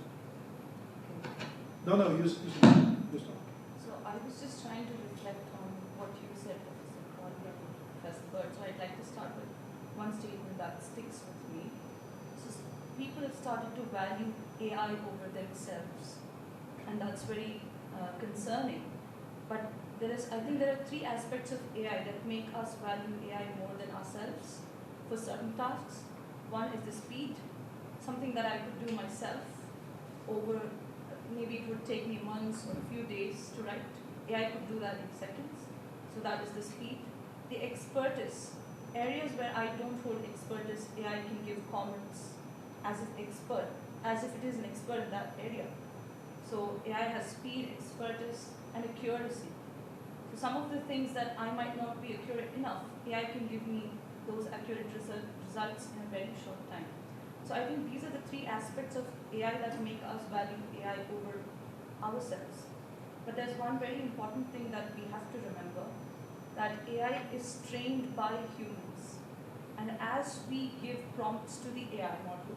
So I was just trying to reflect on what you said, Professor Crawley and Professor Bert. So I'd like to start with one statement that sticks with me. So people have started to value AI over themselves, and that's very concerning. But I think there are three aspects of AI that make us value AI more than ourselves for certain tasks. One is the speed, something that I could do myself over, maybe it would take me months or a few days to write. AI could do that in seconds. So that is the speed. The expertise, areas where I don't hold expertise, AI can give comments as if it is an expert in that area. So AI has speed, expertise, and accuracy. So some of the things that I might not be accurate enough, AI can give me those accurate results in a very short time. So I think these are the three aspects of AI that make us value AI over ourselves. But there's one very important thing that we have to remember, that AI is trained by humans. And as we give prompts to the AI model,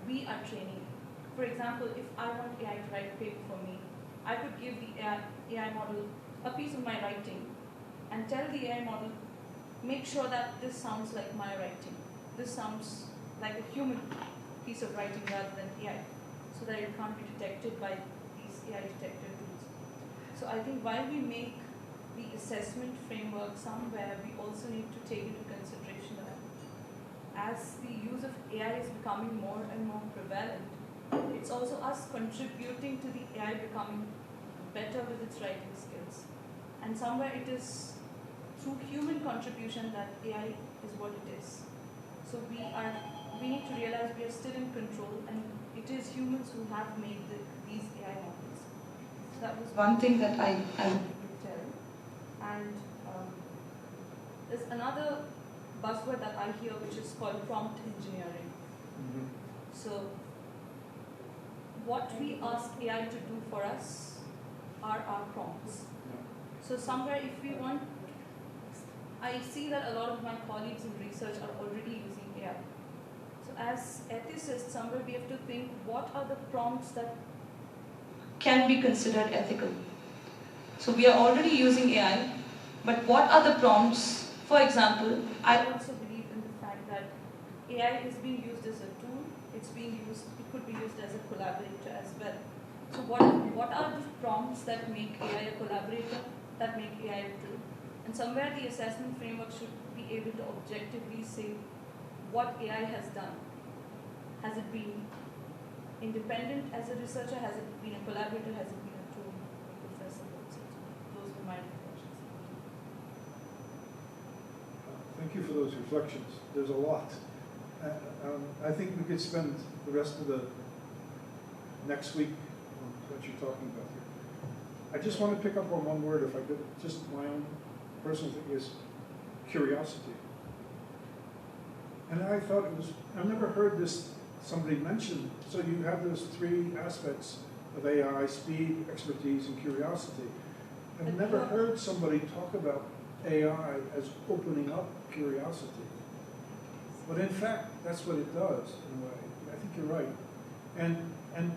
we are training it. For example, if I want AI to write a paper for me, I could give the AI model a piece of my writing and tell the AI model, make sure that this sounds like my writing. This sounds like a human piece of writing rather than AI, so that it can't be detected by these AI detector tools. So I think while we make the assessment framework somewhere, we also need to take into consideration that as the use of AI is becoming more and more prevalent, it's also us contributing to the AI becoming better with its writing skills. And somewhere it is through human contribution that AI is what it is. So we need to realize we are still in control, and it is humans who have made these AI models. So that was one thing that I would tell. And there's another buzzword that I hear, which is called prompt engineering. So what we ask AI to do for us are our prompts. So somewhere if we want, I see that a lot of my colleagues in research are already using AI. So as ethicists, somewhere we have to think, what are the prompts that can be considered ethical? So we are already using AI, but what are the prompts? For example, I also believe in the fact that AI is being used as a tool. It could be used as a collaborator as well. So what are the prompts that make AI a collaborator, that make AI a tool? And somewhere the assessment framework should be able to objectively say what AI has done. Has it been independent as a researcher? Has it been a collaborator? Has it been a tool? Professor, those were my reflections. Thank you for those reflections. There's a lot. I think we could spend the rest of the next week on what you're talking about here. I just want to pick up on one word, if I could. Just my own personal thing is curiosity. And I thought it was, I've never heard this somebody mention. So you have those three aspects of AI: speed, expertise, and curiosity. I've never heard somebody talk about AI as opening up curiosity. But in fact, that's what it does, in a way. I think you're right. And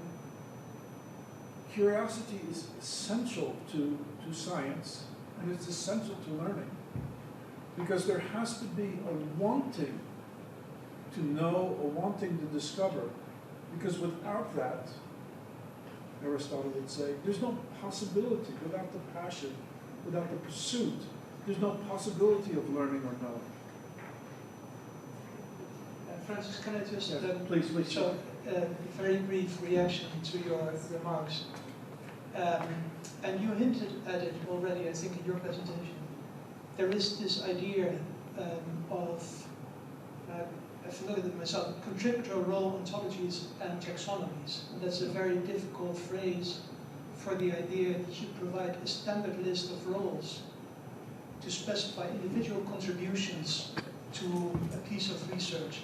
curiosity is essential to science, and it's essential to learning. Because there has to be a wanting to know, a wanting to discover. Because without that, Aristotle would say, there's no possibility. Without the passion, without the pursuit, there's no possibility of learning or knowing. Francis, can I just please. So, very brief reaction to your remarks. And you hinted at it already, I think, in your presentation. There is this idea of, I've looked at it myself, contributor role ontologies and taxonomies. And that's a very difficult phrase for the idea that you provide a standard list of roles to specify individual contributions to a piece of research.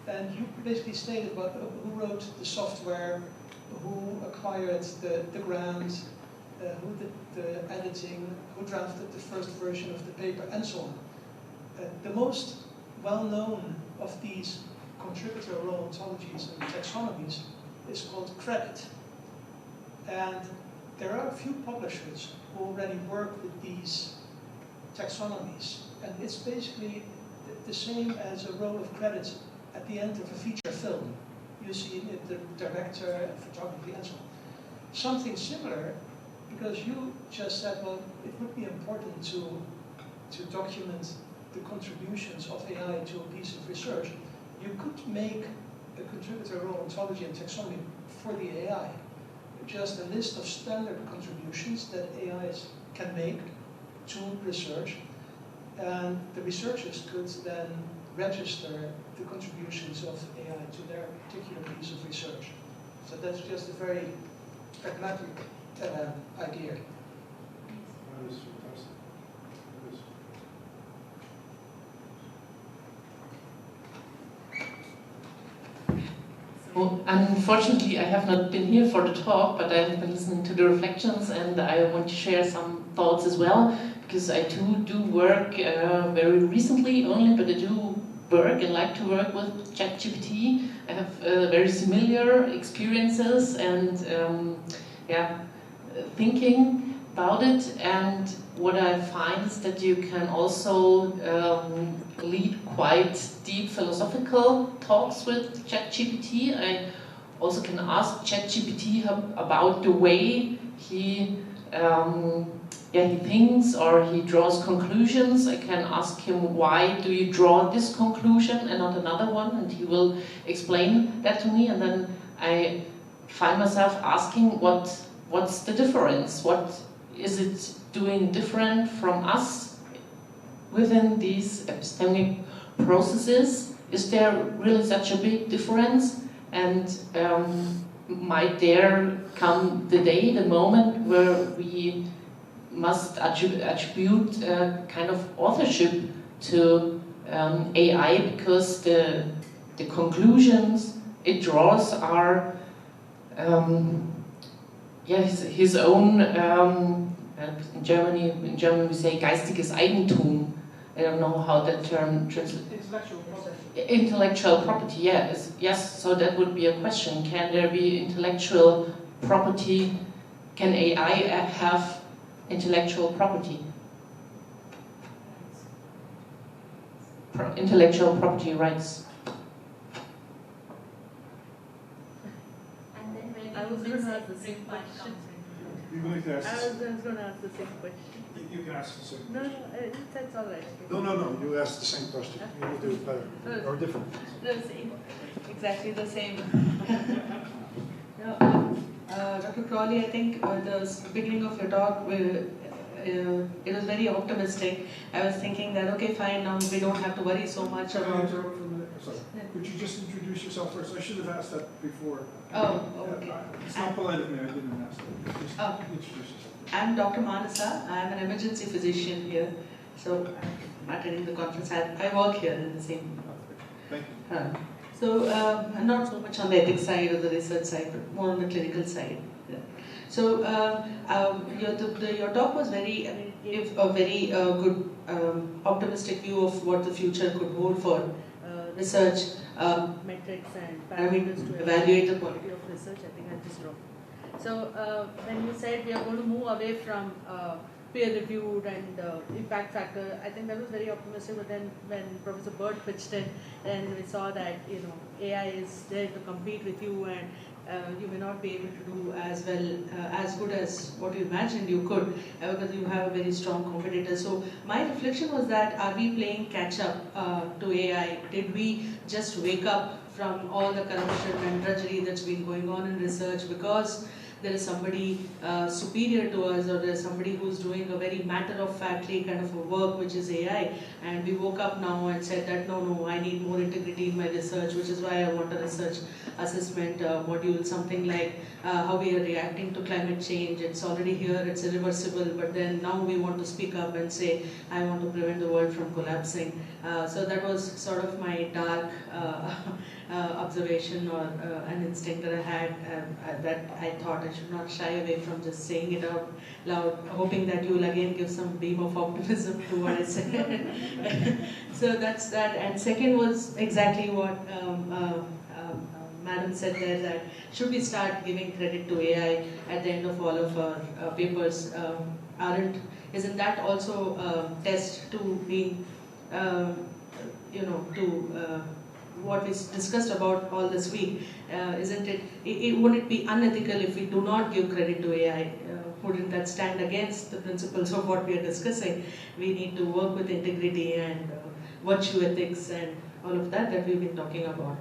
And you basically stated about who wrote the software, who acquired the grant, who did the editing, who drafted the first version of the paper, and so on. The most well-known of these contributor role ontologies and taxonomies is called credit. And there are a few publishers who already work with these taxonomies. And it's basically the same as a roll of credits at the end of a feature film. You see the director and photography and so on. Something similar, because you just said, well, it would be important to document the contributions of AI to a piece of research. You could make a contributor role ontology and taxonomy for the AI. Just a list of standard contributions that AIs can make to research. And the researchers could then register the contributions of AI to their particular piece of research. So that's just a very pragmatic idea. That is fantastic. So, unfortunately, I have not been here for the talk, but I have been listening to the reflections, and I want to share some thoughts as well, because I too do work very recently only, but I do work and like to work with ChatGPT. I have very similar experiences and thinking about it, and what I find is that you can also lead quite deep philosophical talks with ChatGPT. I also can ask ChatGPT about the way he thinks or he draws conclusions. I can ask him, why do you draw this conclusion and not another one? And he will explain that to me, and then I find myself asking, what's the difference? What is it doing different from us within these epistemic processes? Is there really such a big difference? And might there come the day, the moment, where we must attribute kind of authorship to AI because the conclusions it draws are his own. In German we say geistiges Eigentum. I don't know how that term translates. Intellectual property. Intellectual property, yes. So that would be a question. Can there be intellectual property? Can AI have intellectual property? Intellectual property rights. And then when I was going to ask the same question. You're going to ask. I was going to ask the same question. You can ask the same No, question. that's all right. No, you ask the same question. You will do it better. Or different. The same. Exactly the same. Dr. Crawley, I think the beginning of your talk, it was very optimistic. I was thinking that, okay, fine, now we don't have to worry so much Can I about... interrupt for a minute? Sorry. Could you just introduce yourself first? I should have asked that before. Oh, okay. It's not polite of me, I didn't ask that. Just introduce yourself. I'm Dr. Manasa. I'm an emergency physician here. So I'm attending the conference. I work here in the same hospital. Thank you. So not so much on the ethics side or the research side, but more on the clinical side. Yeah. So your talk was very, gave a very good optimistic view of what the future could hold for research metrics and parameters to evaluate the quality of research. I think I just dropped. So when you said we are going to move away from peer-reviewed and impact factor, I think that was very optimistic. But then when Professor Bert pitched in, and we saw that AI is there to compete with you, and you may not be able to do as well, as good as what you imagined you could, because you have a very strong competitor. So my reflection was that, are we playing catch-up to AI? Did we just wake up from all the corruption and drudgery that's been going on in research because there is somebody superior to us, or there is somebody who's doing a very matter-of-factly kind of a work, which is AI, and we woke up now and said that no, I need more integrity in my research, which is why I want a research assessment module, something like how we are reacting to climate change. It's already here, it's irreversible, but then now we want to speak up and say, I want to prevent the world from collapsing. So that was sort of my dark observation or an instinct that I had, that I thought I should not shy away from just saying it out loud, hoping that you will again give some beam of optimism to what I said. So that's that. And second was exactly what Madam said there, that should we start giving credit to AI at the end of all of our papers? Isn't that also test to being, what we discussed about all this week? Isn't it, wouldn't it be unethical if we do not give credit to AI? Wouldn't that stand against the principles of what we are discussing? We need to work with integrity and virtue ethics and all of that we've been talking about.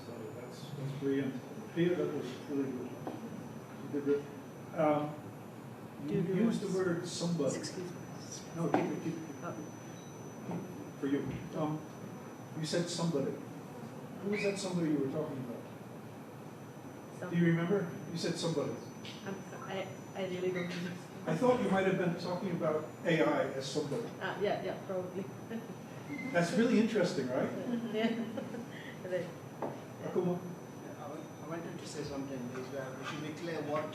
So that's brilliant. Pia, that was really good. You did good. You used the word somebody. No, keep it. For you. You said somebody. Who was that somebody you were talking about? Do you remember? You said somebody. I really don't know. I thought you might have been talking about AI as somebody. Yeah, probably. That's really interesting, right? Yeah. Right. Akuma? I wanted to say something. We should be clear what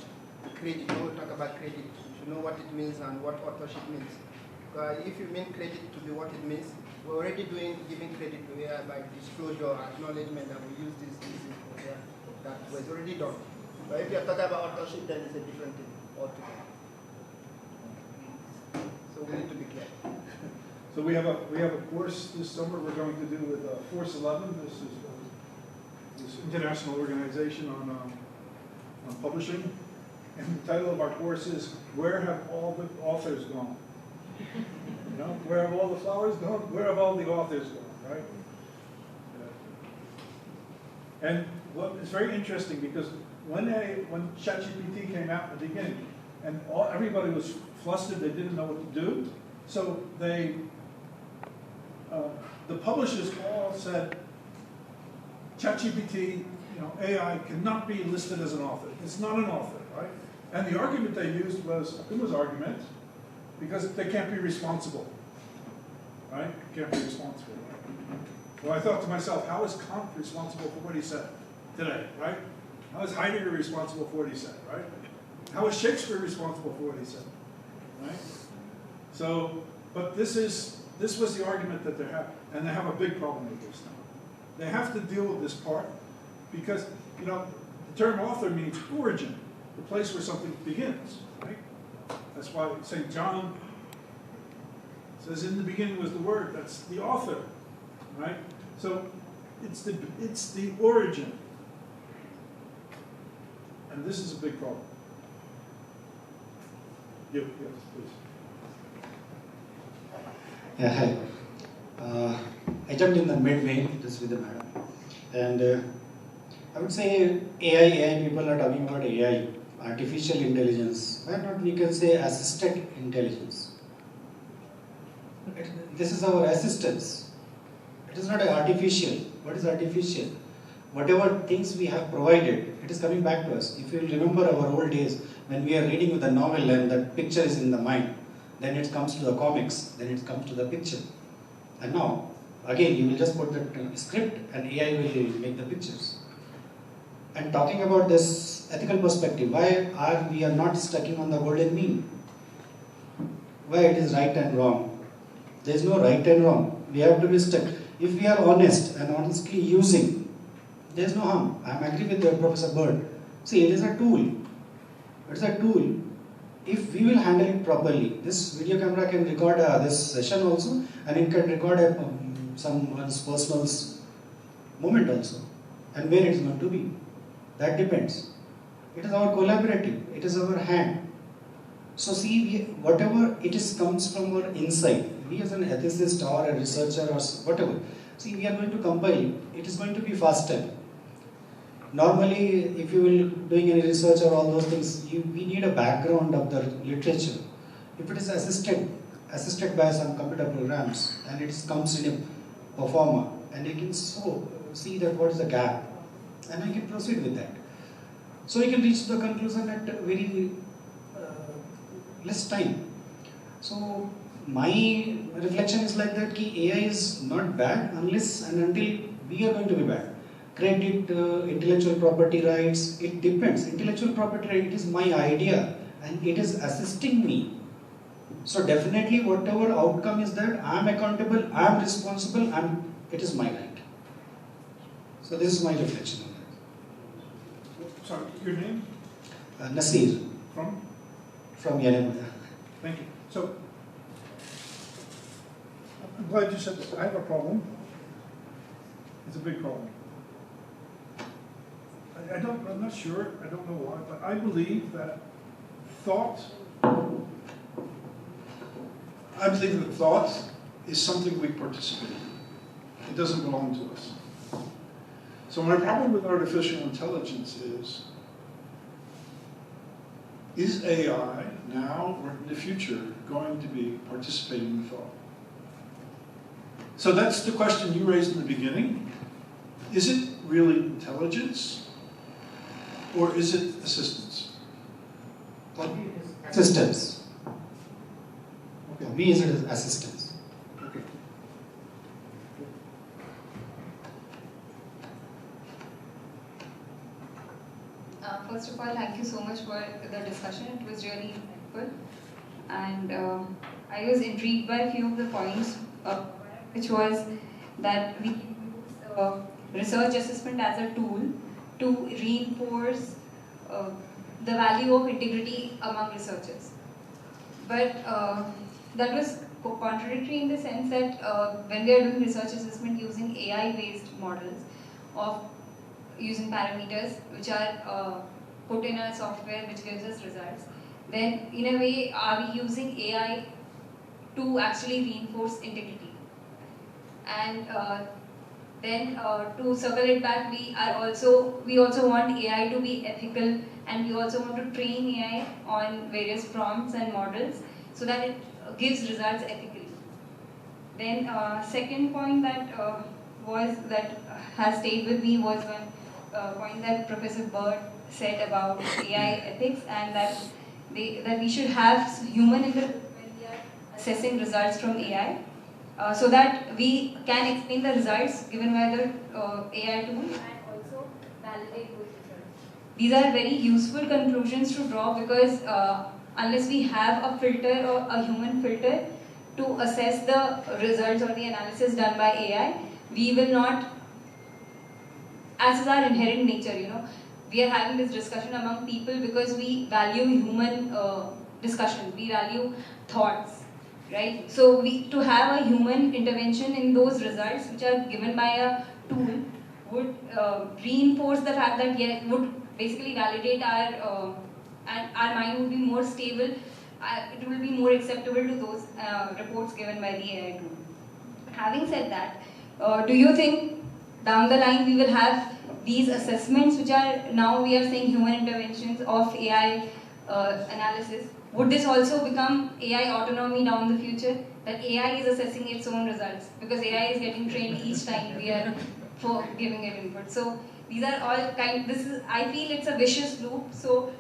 credit, when we talk about credit, you should know what it means and what authorship means. If you mean credit to be what it means, we're already giving credit to AI by disclosure, acknowledgement that we use this yeah, that was already done. But if you're talking about authorship, then it's a different thing altogether. So we need to be clear. So we have a course this summer we're going to do with Force 11. This is this international organization on publishing, and the title of our course is "Where Have All the Authors Gone?" You know, where have all the flowers gone? Where have all the authors gone? Right? And it's very interesting because when ChatGPT came out in the beginning, and everybody was flustered, they didn't know what to do, so the publishers all said, ChatGPT, AI cannot be listed as an author. It's not an author, right? And the argument they used was Akuma's argument, because they can't be responsible. right? Can't be responsible, right? Well, I thought to myself, how is Kant responsible for what he said today, right? How is Heidegger responsible for what he said, right? How is Shakespeare responsible for what he said, right? So, but this was the argument that they have, and they have a big problem with this now. They have to deal with this part because, you know, the term author means origin, the place where something begins, right? That's why St. John says, in the beginning was the Word. That's the author, right? So it's the origin. And this is a big problem. Yes, please. Yeah, hi. I jumped in the midway, just with the madam. And I would say AI people are talking about AI, artificial intelligence. Why not we can say assisted intelligence? This is our assistance. It is not artificial. What is artificial? Whatever things we have provided, it is coming back to us. If you remember our old days, when we are reading with a novel and the picture is in the mind, then it comes to the comics, then it comes to the picture. And now, again, you will just put the script and AI will make the pictures. And talking about this ethical perspective, why are we not stuck on the golden mean? Why it is right and wrong? There is no right and wrong. We have to be stuck. If we are honest and honestly using, there is no harm. I am agree with Professor Bert. See, it is a tool. It is a tool. If we will handle it properly, this video camera can record this session also, and it can record someone's personal moment also, and where it is going to be. That depends. It is our collaborative. It is our hand. So see, whatever it is comes from our inside. We as an ethicist or a researcher or whatever, see, we are going to compile. It is going to be faster. Normally, if you will doing any research or all those things, we need a background of the literature. If it is assisted by some computer programs, and it comes in a performer, and you can see that what is the gap, and I can proceed with that. So you can reach the conclusion at very less time. So my reflection is like that: ki AI is not bad unless and until we are going to be bad. Credit, intellectual property rights, it depends. Intellectual property right, it is my idea and it is assisting me. So definitely whatever outcome is that, I am accountable, I am responsible, it is my right. So this is my reflection on that. Sorry, your name? Nasir. From? From Yenepoya. Thank you. So, I'm glad you said that. I have a problem. It's a big problem. I'm not sure, I don't know why, but I believe that thought is something we participate in. It doesn't belong to us. So my problem with artificial intelligence is AI now or in the future going to be participating in thought? So that's the question you raised in the beginning. Is it really intelligence? Or is it assistance? Assistance. Okay. Me is it assistance. Okay. First of all, thank you so much for the discussion. It was really helpful. And I was intrigued by a few of the points, which was that we use research assessment as a tool to reinforce the value of integrity among researchers. But that was contradictory in the sense that when we are doing research assessment using AI-based models of using parameters which are put in a software which gives us results, then in a way are we using AI to actually reinforce integrity? And then to circle it back, we also want AI to be ethical, and we also want to train AI on various prompts and models so that it gives results ethically. Then second point that has stayed with me was one point that Professor Bert said about AI ethics, and that we should have human input when we are assessing results from AI. so that we can explain the results given by the AI tool and also validate those results. These are very useful conclusions to draw because unless we have a filter or a human filter to assess the results or the analysis done by AI, we will not, as is our inherent nature, we are having this discussion among people because we value human discussion, we value thoughts, right? So to have a human intervention in those results which are given by a tool would reinforce the fact that would basically validate and our mind would be more stable. It will be more acceptable to those reports given by the AI tool. Having said that, do you think down the line we will have these assessments which are now we are saying human interventions of AI analysis? Would this also become AI autonomy down the future? That AI is assessing its own results because AI is getting trained each time we are giving it input. So these are all I feel it's a vicious loop. So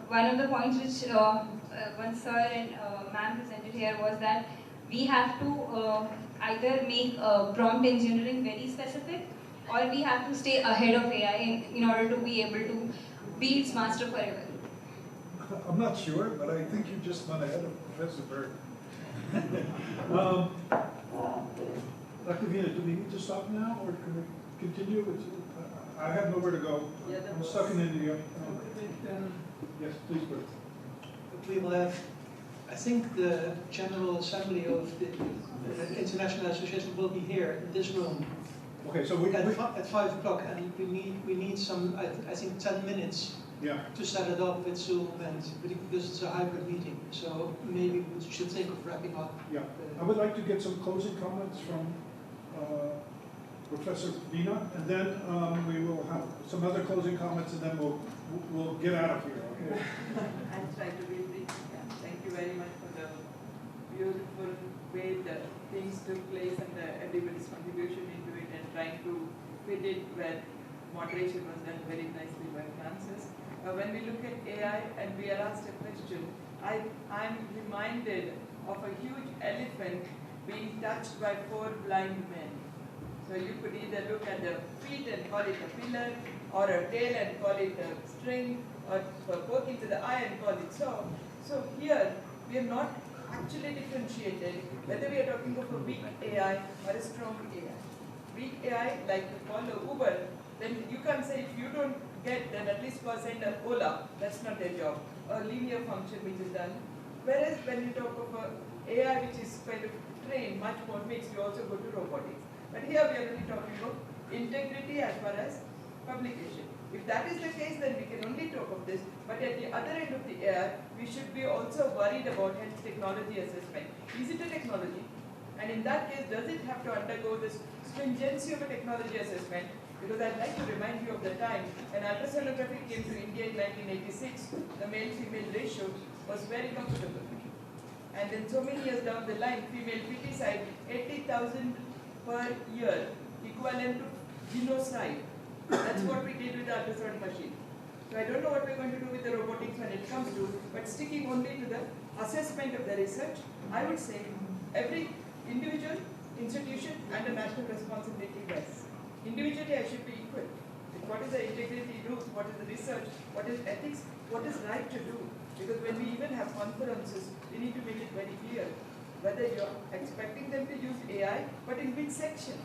one of the points which one sir and ma'am presented here was that we have to either make prompt engineering very specific or we have to stay ahead of AI in order to be able to be its master forever. I'm not sure, but I think you just went ahead of Professor Bert. Dr. Vina, do we need to stop now or can we continue? I have nowhere to go. I'm stuck in India. Yes, please, Bert. We will have, I think the General Assembly of the International Association will be here in this room. Okay, so at 5 o'clock, and we need some, I think 10 minutes to set it up with Zoom, and because it's a hybrid meeting, so maybe we should think of wrapping up. Yeah, I would like to get some closing comments from Professor Vina, and then we will have some other closing comments, and then we'll get out of here. Okay? I'll try to be brief. Yeah. Thank you very much for the beautiful way the things took place and everybody's contribution into it and trying to fit it where moderation was done very nicely by Francis. When we look at AI and we are asked a question, I'm reminded of a huge elephant being touched by 4 blind men. So you could either look at the feet and call it a pillar, or a tail and call it a string, or poking to the eye and call it so. So here we have not actually differentiated whether we are talking of a weak AI or a strong AI. Weak AI, like you follow Uber, then you can't say if you don't get, then at least send an Ola. That's not their job. A linear function which is done. Whereas when you talk of a AI which is kind of trained, much more mixed, you also go to robotics. But here we are really talking about integrity as far as publication. If that is the case, then we can only talk of this. But at the other end of the AI, we should be also worried about health technology assessment. Is it a technology? And in that case, does it have to undergo this stringency of a technology assessment? Because I'd like to remind you of the time when ultrasonography came to India in 1986, the male-female ratio was very comfortable. And then so many years down the line, female feticide, 80,000 per year, equivalent to genocide. That's what we did with the ultrasound machine. So I don't know what we're going to do with the robotics when it comes to, but sticking only to the assessment of the research, I would say every individual, institution, and a national responsibility rests. Individually, I should be equal. What is the integrity rules? What is the research? What is ethics? What is right to do? Because when we even have conferences, we need to make it very clear whether you're expecting them to use AI, but in which section,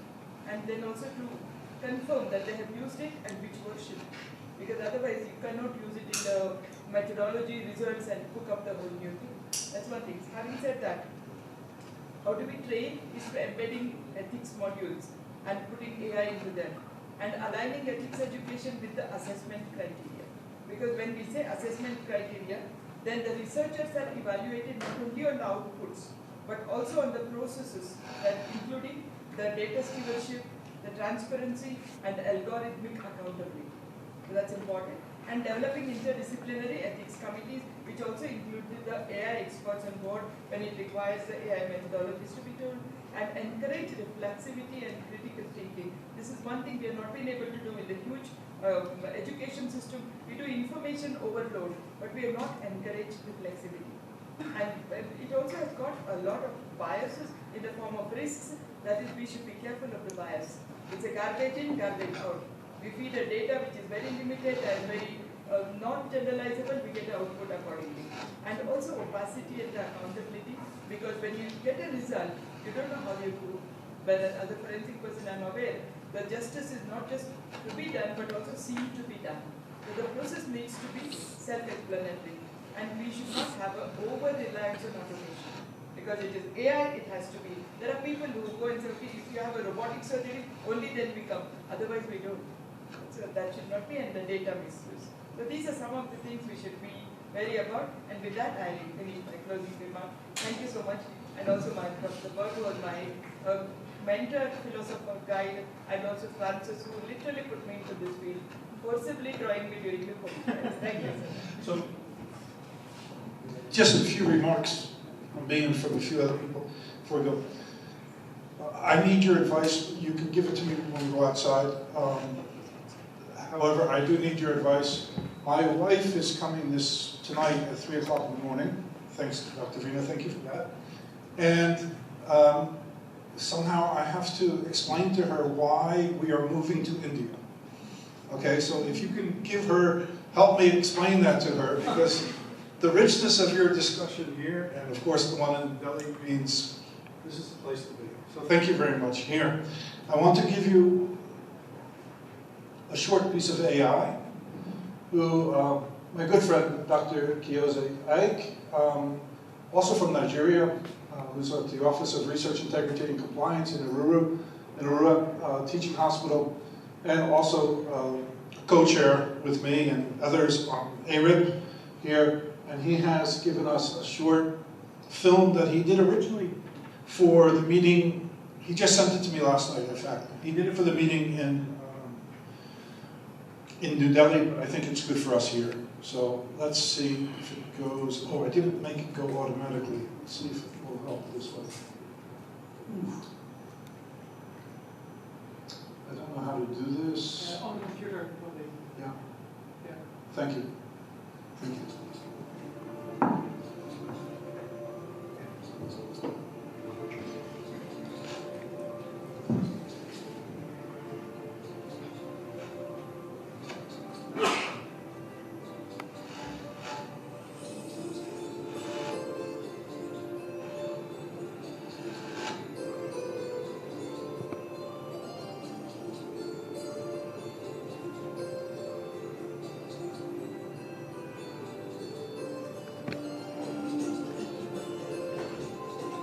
and then also to confirm that they have used it and which version. Because otherwise, you cannot use it in the methodology results and cook up the whole new thing. That's one thing. Having said that, how do we train is by embedding ethics modules and putting AI into them and aligning ethics education with the assessment criteria. Because when we say assessment criteria, then the researchers are evaluated not only on the outputs, but also on the processes, that including the data stewardship, the transparency, and the algorithmic accountability. So that's important. And developing interdisciplinary ethics committees, which also include the AI experts on board when it requires the AI methodologies to be told, and encourage reflexivity and critical thinking. This is one thing we have not been able to do in the huge education system. We do information overload, but we have not encouraged reflexivity. And it also has got a lot of biases in the form of risks. That is, we should be careful of the bias. It's a garbage in, garbage out. We feed a data which is very limited and very not generalizable, we get the output accordingly. And also opacity and accountability, because when you get a result, you don't know how you prove. But as a forensic person, I'm aware that justice is not just to be done, but also seen to be done. So the process needs to be self-explanatory. And we should not have an over-reliance on automation. Because it is AI, it has to be. There are people who go and say, okay, if you have a robotic surgery, only then we come. Otherwise we don't. So that should not be, and the data misuse. So these are some of the things we should be wary about. And with that, I finish my closing remark. Thank you so much. And also my Dr. Bert was my mentor, philosopher, guide, and also Francis, who literally put me into this field, forcibly drawing me during the COVID. Thank you, sir. So, just a few remarks from me and from a few other people before we go. I need your advice. You can give it to me when we go outside. However, I do need your advice. My wife is coming tonight at 3 o'clock in the morning. Thanks, Dr. Vina, thank you for that. And somehow I have to explain to her why we are moving to India. Okay, so if you can help me explain that to her, because the richness of your discussion here, and of course the one in Delhi, means this is the place to be. So thank you very much. Here, I want to give you a short piece of AI, who, my good friend, Dr. Kioze Ike, also from Nigeria, who's at the Office of Research Integrity and Compliance in Arua Teaching Hospital, and also co-chair with me and others on ERIP here. And he has given us a short film that he did originally for the meeting. He just sent it to me last night, in fact. He did it for the meeting in New Delhi, but I think it's good for us here. So let's see if it goes. Oh, I didn't make it go automatically. Let's see if it will help this way. I don't know how to do this. On the computer, probably. Yeah. Yeah. Thank you. Thank you.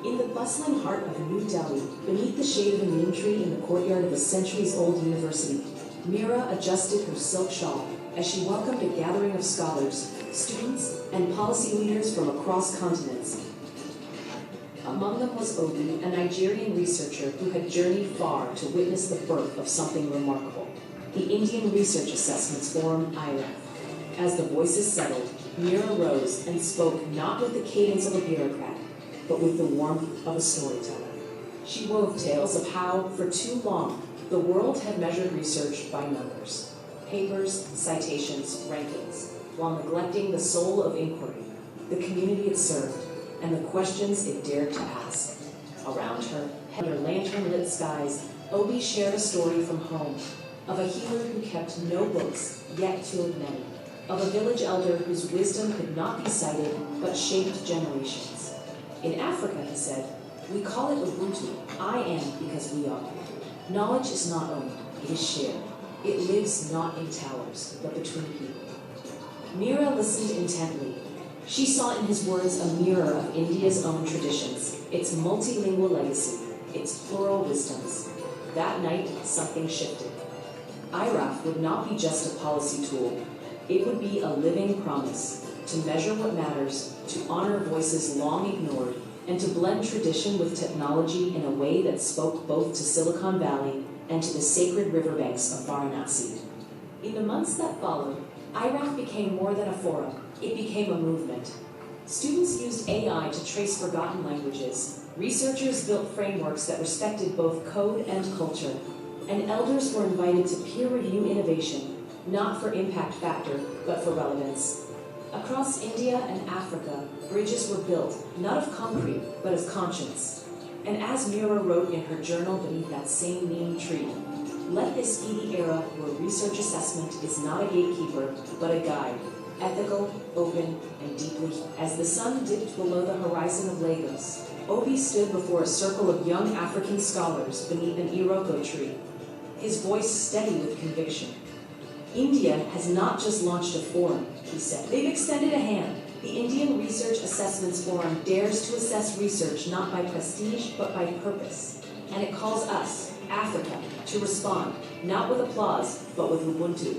In the bustling heart of New Delhi, beneath the shade of a neem tree in the courtyard of a centuries-old university, Mira adjusted her silk shawl as she welcomed a gathering of scholars, students, and policy leaders from across continents. Among them was Obi, a Nigerian researcher who had journeyed far to witness the birth of something remarkable, the Indian Research Assessments Forum, IREP. As the voices settled, Mira rose and spoke not with the cadence of a bureaucrat, but with the warmth of a storyteller. She wove tales of how, for too long, the world had measured research by numbers, papers, citations, rankings, while neglecting the soul of inquiry, the community it served, and the questions it dared to ask. Around her, under lantern-lit skies, Obi shared a story from home, of a healer who kept no books, yet killed many, of a village elder whose wisdom could not be cited, but shaped generations. In Africa, he said, we call it Ubuntu. I am because we are. Knowledge is not owned, it is shared. It lives not in towers, but between people. Mira listened intently. She saw in his words a mirror of India's own traditions, its multilingual legacy, its plural wisdoms. That night, something shifted. IRAF would not be just a policy tool. It would be a living promise to measure what matters, to honor voices long ignored, and to blend tradition with technology in a way that spoke both to Silicon Valley and to the sacred riverbanks of Varanasi. In the months that followed, IRAF became more than a forum. It became a movement. Students used AI to trace forgotten languages. Researchers built frameworks that respected both code and culture. And elders were invited to peer review innovation, not for impact factor, but for relevance. Across India and Africa, bridges were built, not of concrete, but of conscience. And as Mira wrote in her journal beneath that same neem tree, let this be the era where research assessment is not a gatekeeper, but a guide, ethical, open, and deeply. As the sun dipped below the horizon of Lagos, Obi stood before a circle of young African scholars beneath an iroko tree, his voice steady with conviction. India has not just launched a forum, he said. They've extended a hand. The Indian Research Assessments Forum dares to assess research not by prestige, but by purpose. And it calls us, Africa, to respond, not with applause, but with Ubuntu.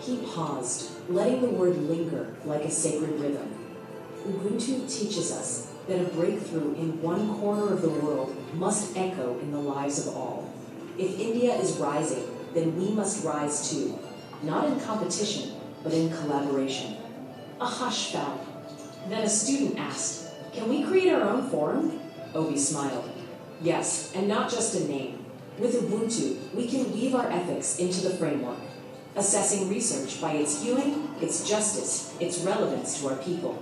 He paused, letting the word linger like a sacred rhythm. Ubuntu teaches us that a breakthrough in one corner of the world must echo in the lives of all. If India is rising, then we must rise too, not in competition, but in collaboration. A hush fell. Then a student asked, "Can we create our own forum?" Obi smiled. Yes, and not just a name. With Ubuntu, we can weave our ethics into the framework, assessing research by its hewing, its justice, its relevance to our people.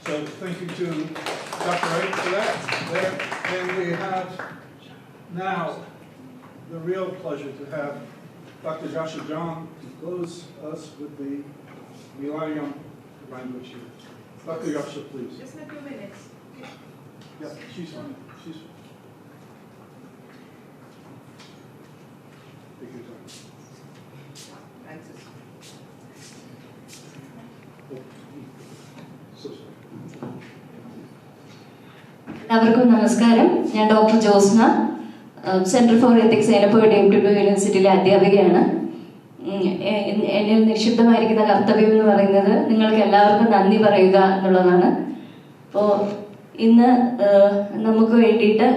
So thank you to Dr. Wright for that. And we have now the real pleasure to have Dr. Joshua John to close us with the Millennium language here. Dr. Joshua, please. Just in a few minutes. Yeah, she's fine. She's fine. Take your time. Thanks. So sorry. എല്ലാവർക്കും നമസ്കാരം. ഞാൻ doctor Josna, centre for ethics Yenepoya യൂണിവേഴ്സിറ്റിയിലെ അധ്യാപികയാണ്. എന്നിൽ നിക്ഷിപ്തമായിരിക്കുന്ന കർത്തവ്യം എന്ന് പറയുന്നത് നിങ്ങൾക്ക് എല്ലാവർക്കും നന്ദി പറയുക എന്നുള്ളതാണ്. അപ്പോൾ ഇന്ന് നമുക്ക് വേണ്ടിയിട്ട്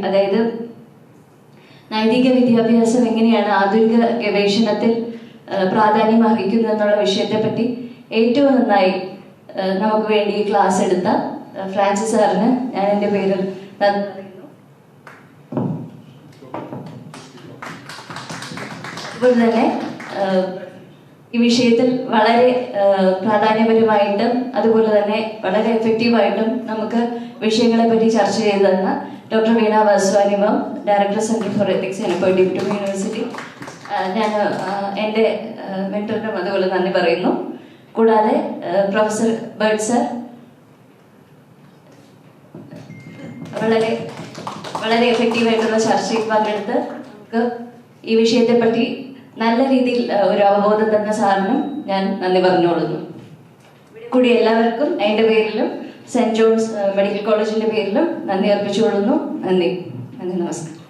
അതായത് നൈതിക വിദ്യാഭ്യാസം എങ്ങനെയാണ് ആധുനിക ഗവേഷണത്തിൽ പ്രാധാന്യം അർഹിക്കുന്നത് എന്നുള്ള വിഷയത്തെപ്പറ്റി ഏറ്റവും നന്നായി നമുക്ക് വേണ്ടി ക്ലാസ് എടുത്ത ഫ്രാൻസിസ് സാറിന് ഞാൻ എൻ്റെ പേരിൽ നന്ദി പറയുന്നു. അതുപോലെ തന്നെ ഈ വിഷയത്തിൽ വളരെ പ്രാധാന്യപരമായിട്ടും അതുപോലെ തന്നെ വളരെ എഫക്റ്റീവായിട്ടും നമുക്ക് വിഷയങ്ങളെ പറ്റി ചർച്ച ചെയ്തു തന്ന doctor Veena Vaswani ma'am, director centre for ethics Yenepoya university, ഞാൻ എൻ്റെ മെന്ററിനും അതുപോലെ നന്ദി പറയുന്നു. കൂടാതെ പ്രൊഫസർ ബെർട്ട് സർ വളരെ വളരെ എഫക്റ്റീവായിട്ടുള്ള ചർച്ചയിൽ പങ്കെടുത്ത് നമുക്ക് ഈ വിഷയത്തെപ്പറ്റി നല്ല രീതിയിൽ ഒരു അവബോധം തന്ന സാറിനും ഞാൻ നന്ദി പറഞ്ഞുകൊള്ളുന്നു. കൂടി എല്ലാവർക്കും എൻ്റെ പേരിലും സെന്റ് ജോൺസ് മെഡിക്കൽ കോളേജിൻ്റെ പേരിലും നന്ദി അർപ്പിച്ചുകൊള്ളുന്നു. നന്ദി, നമസ്കാരം.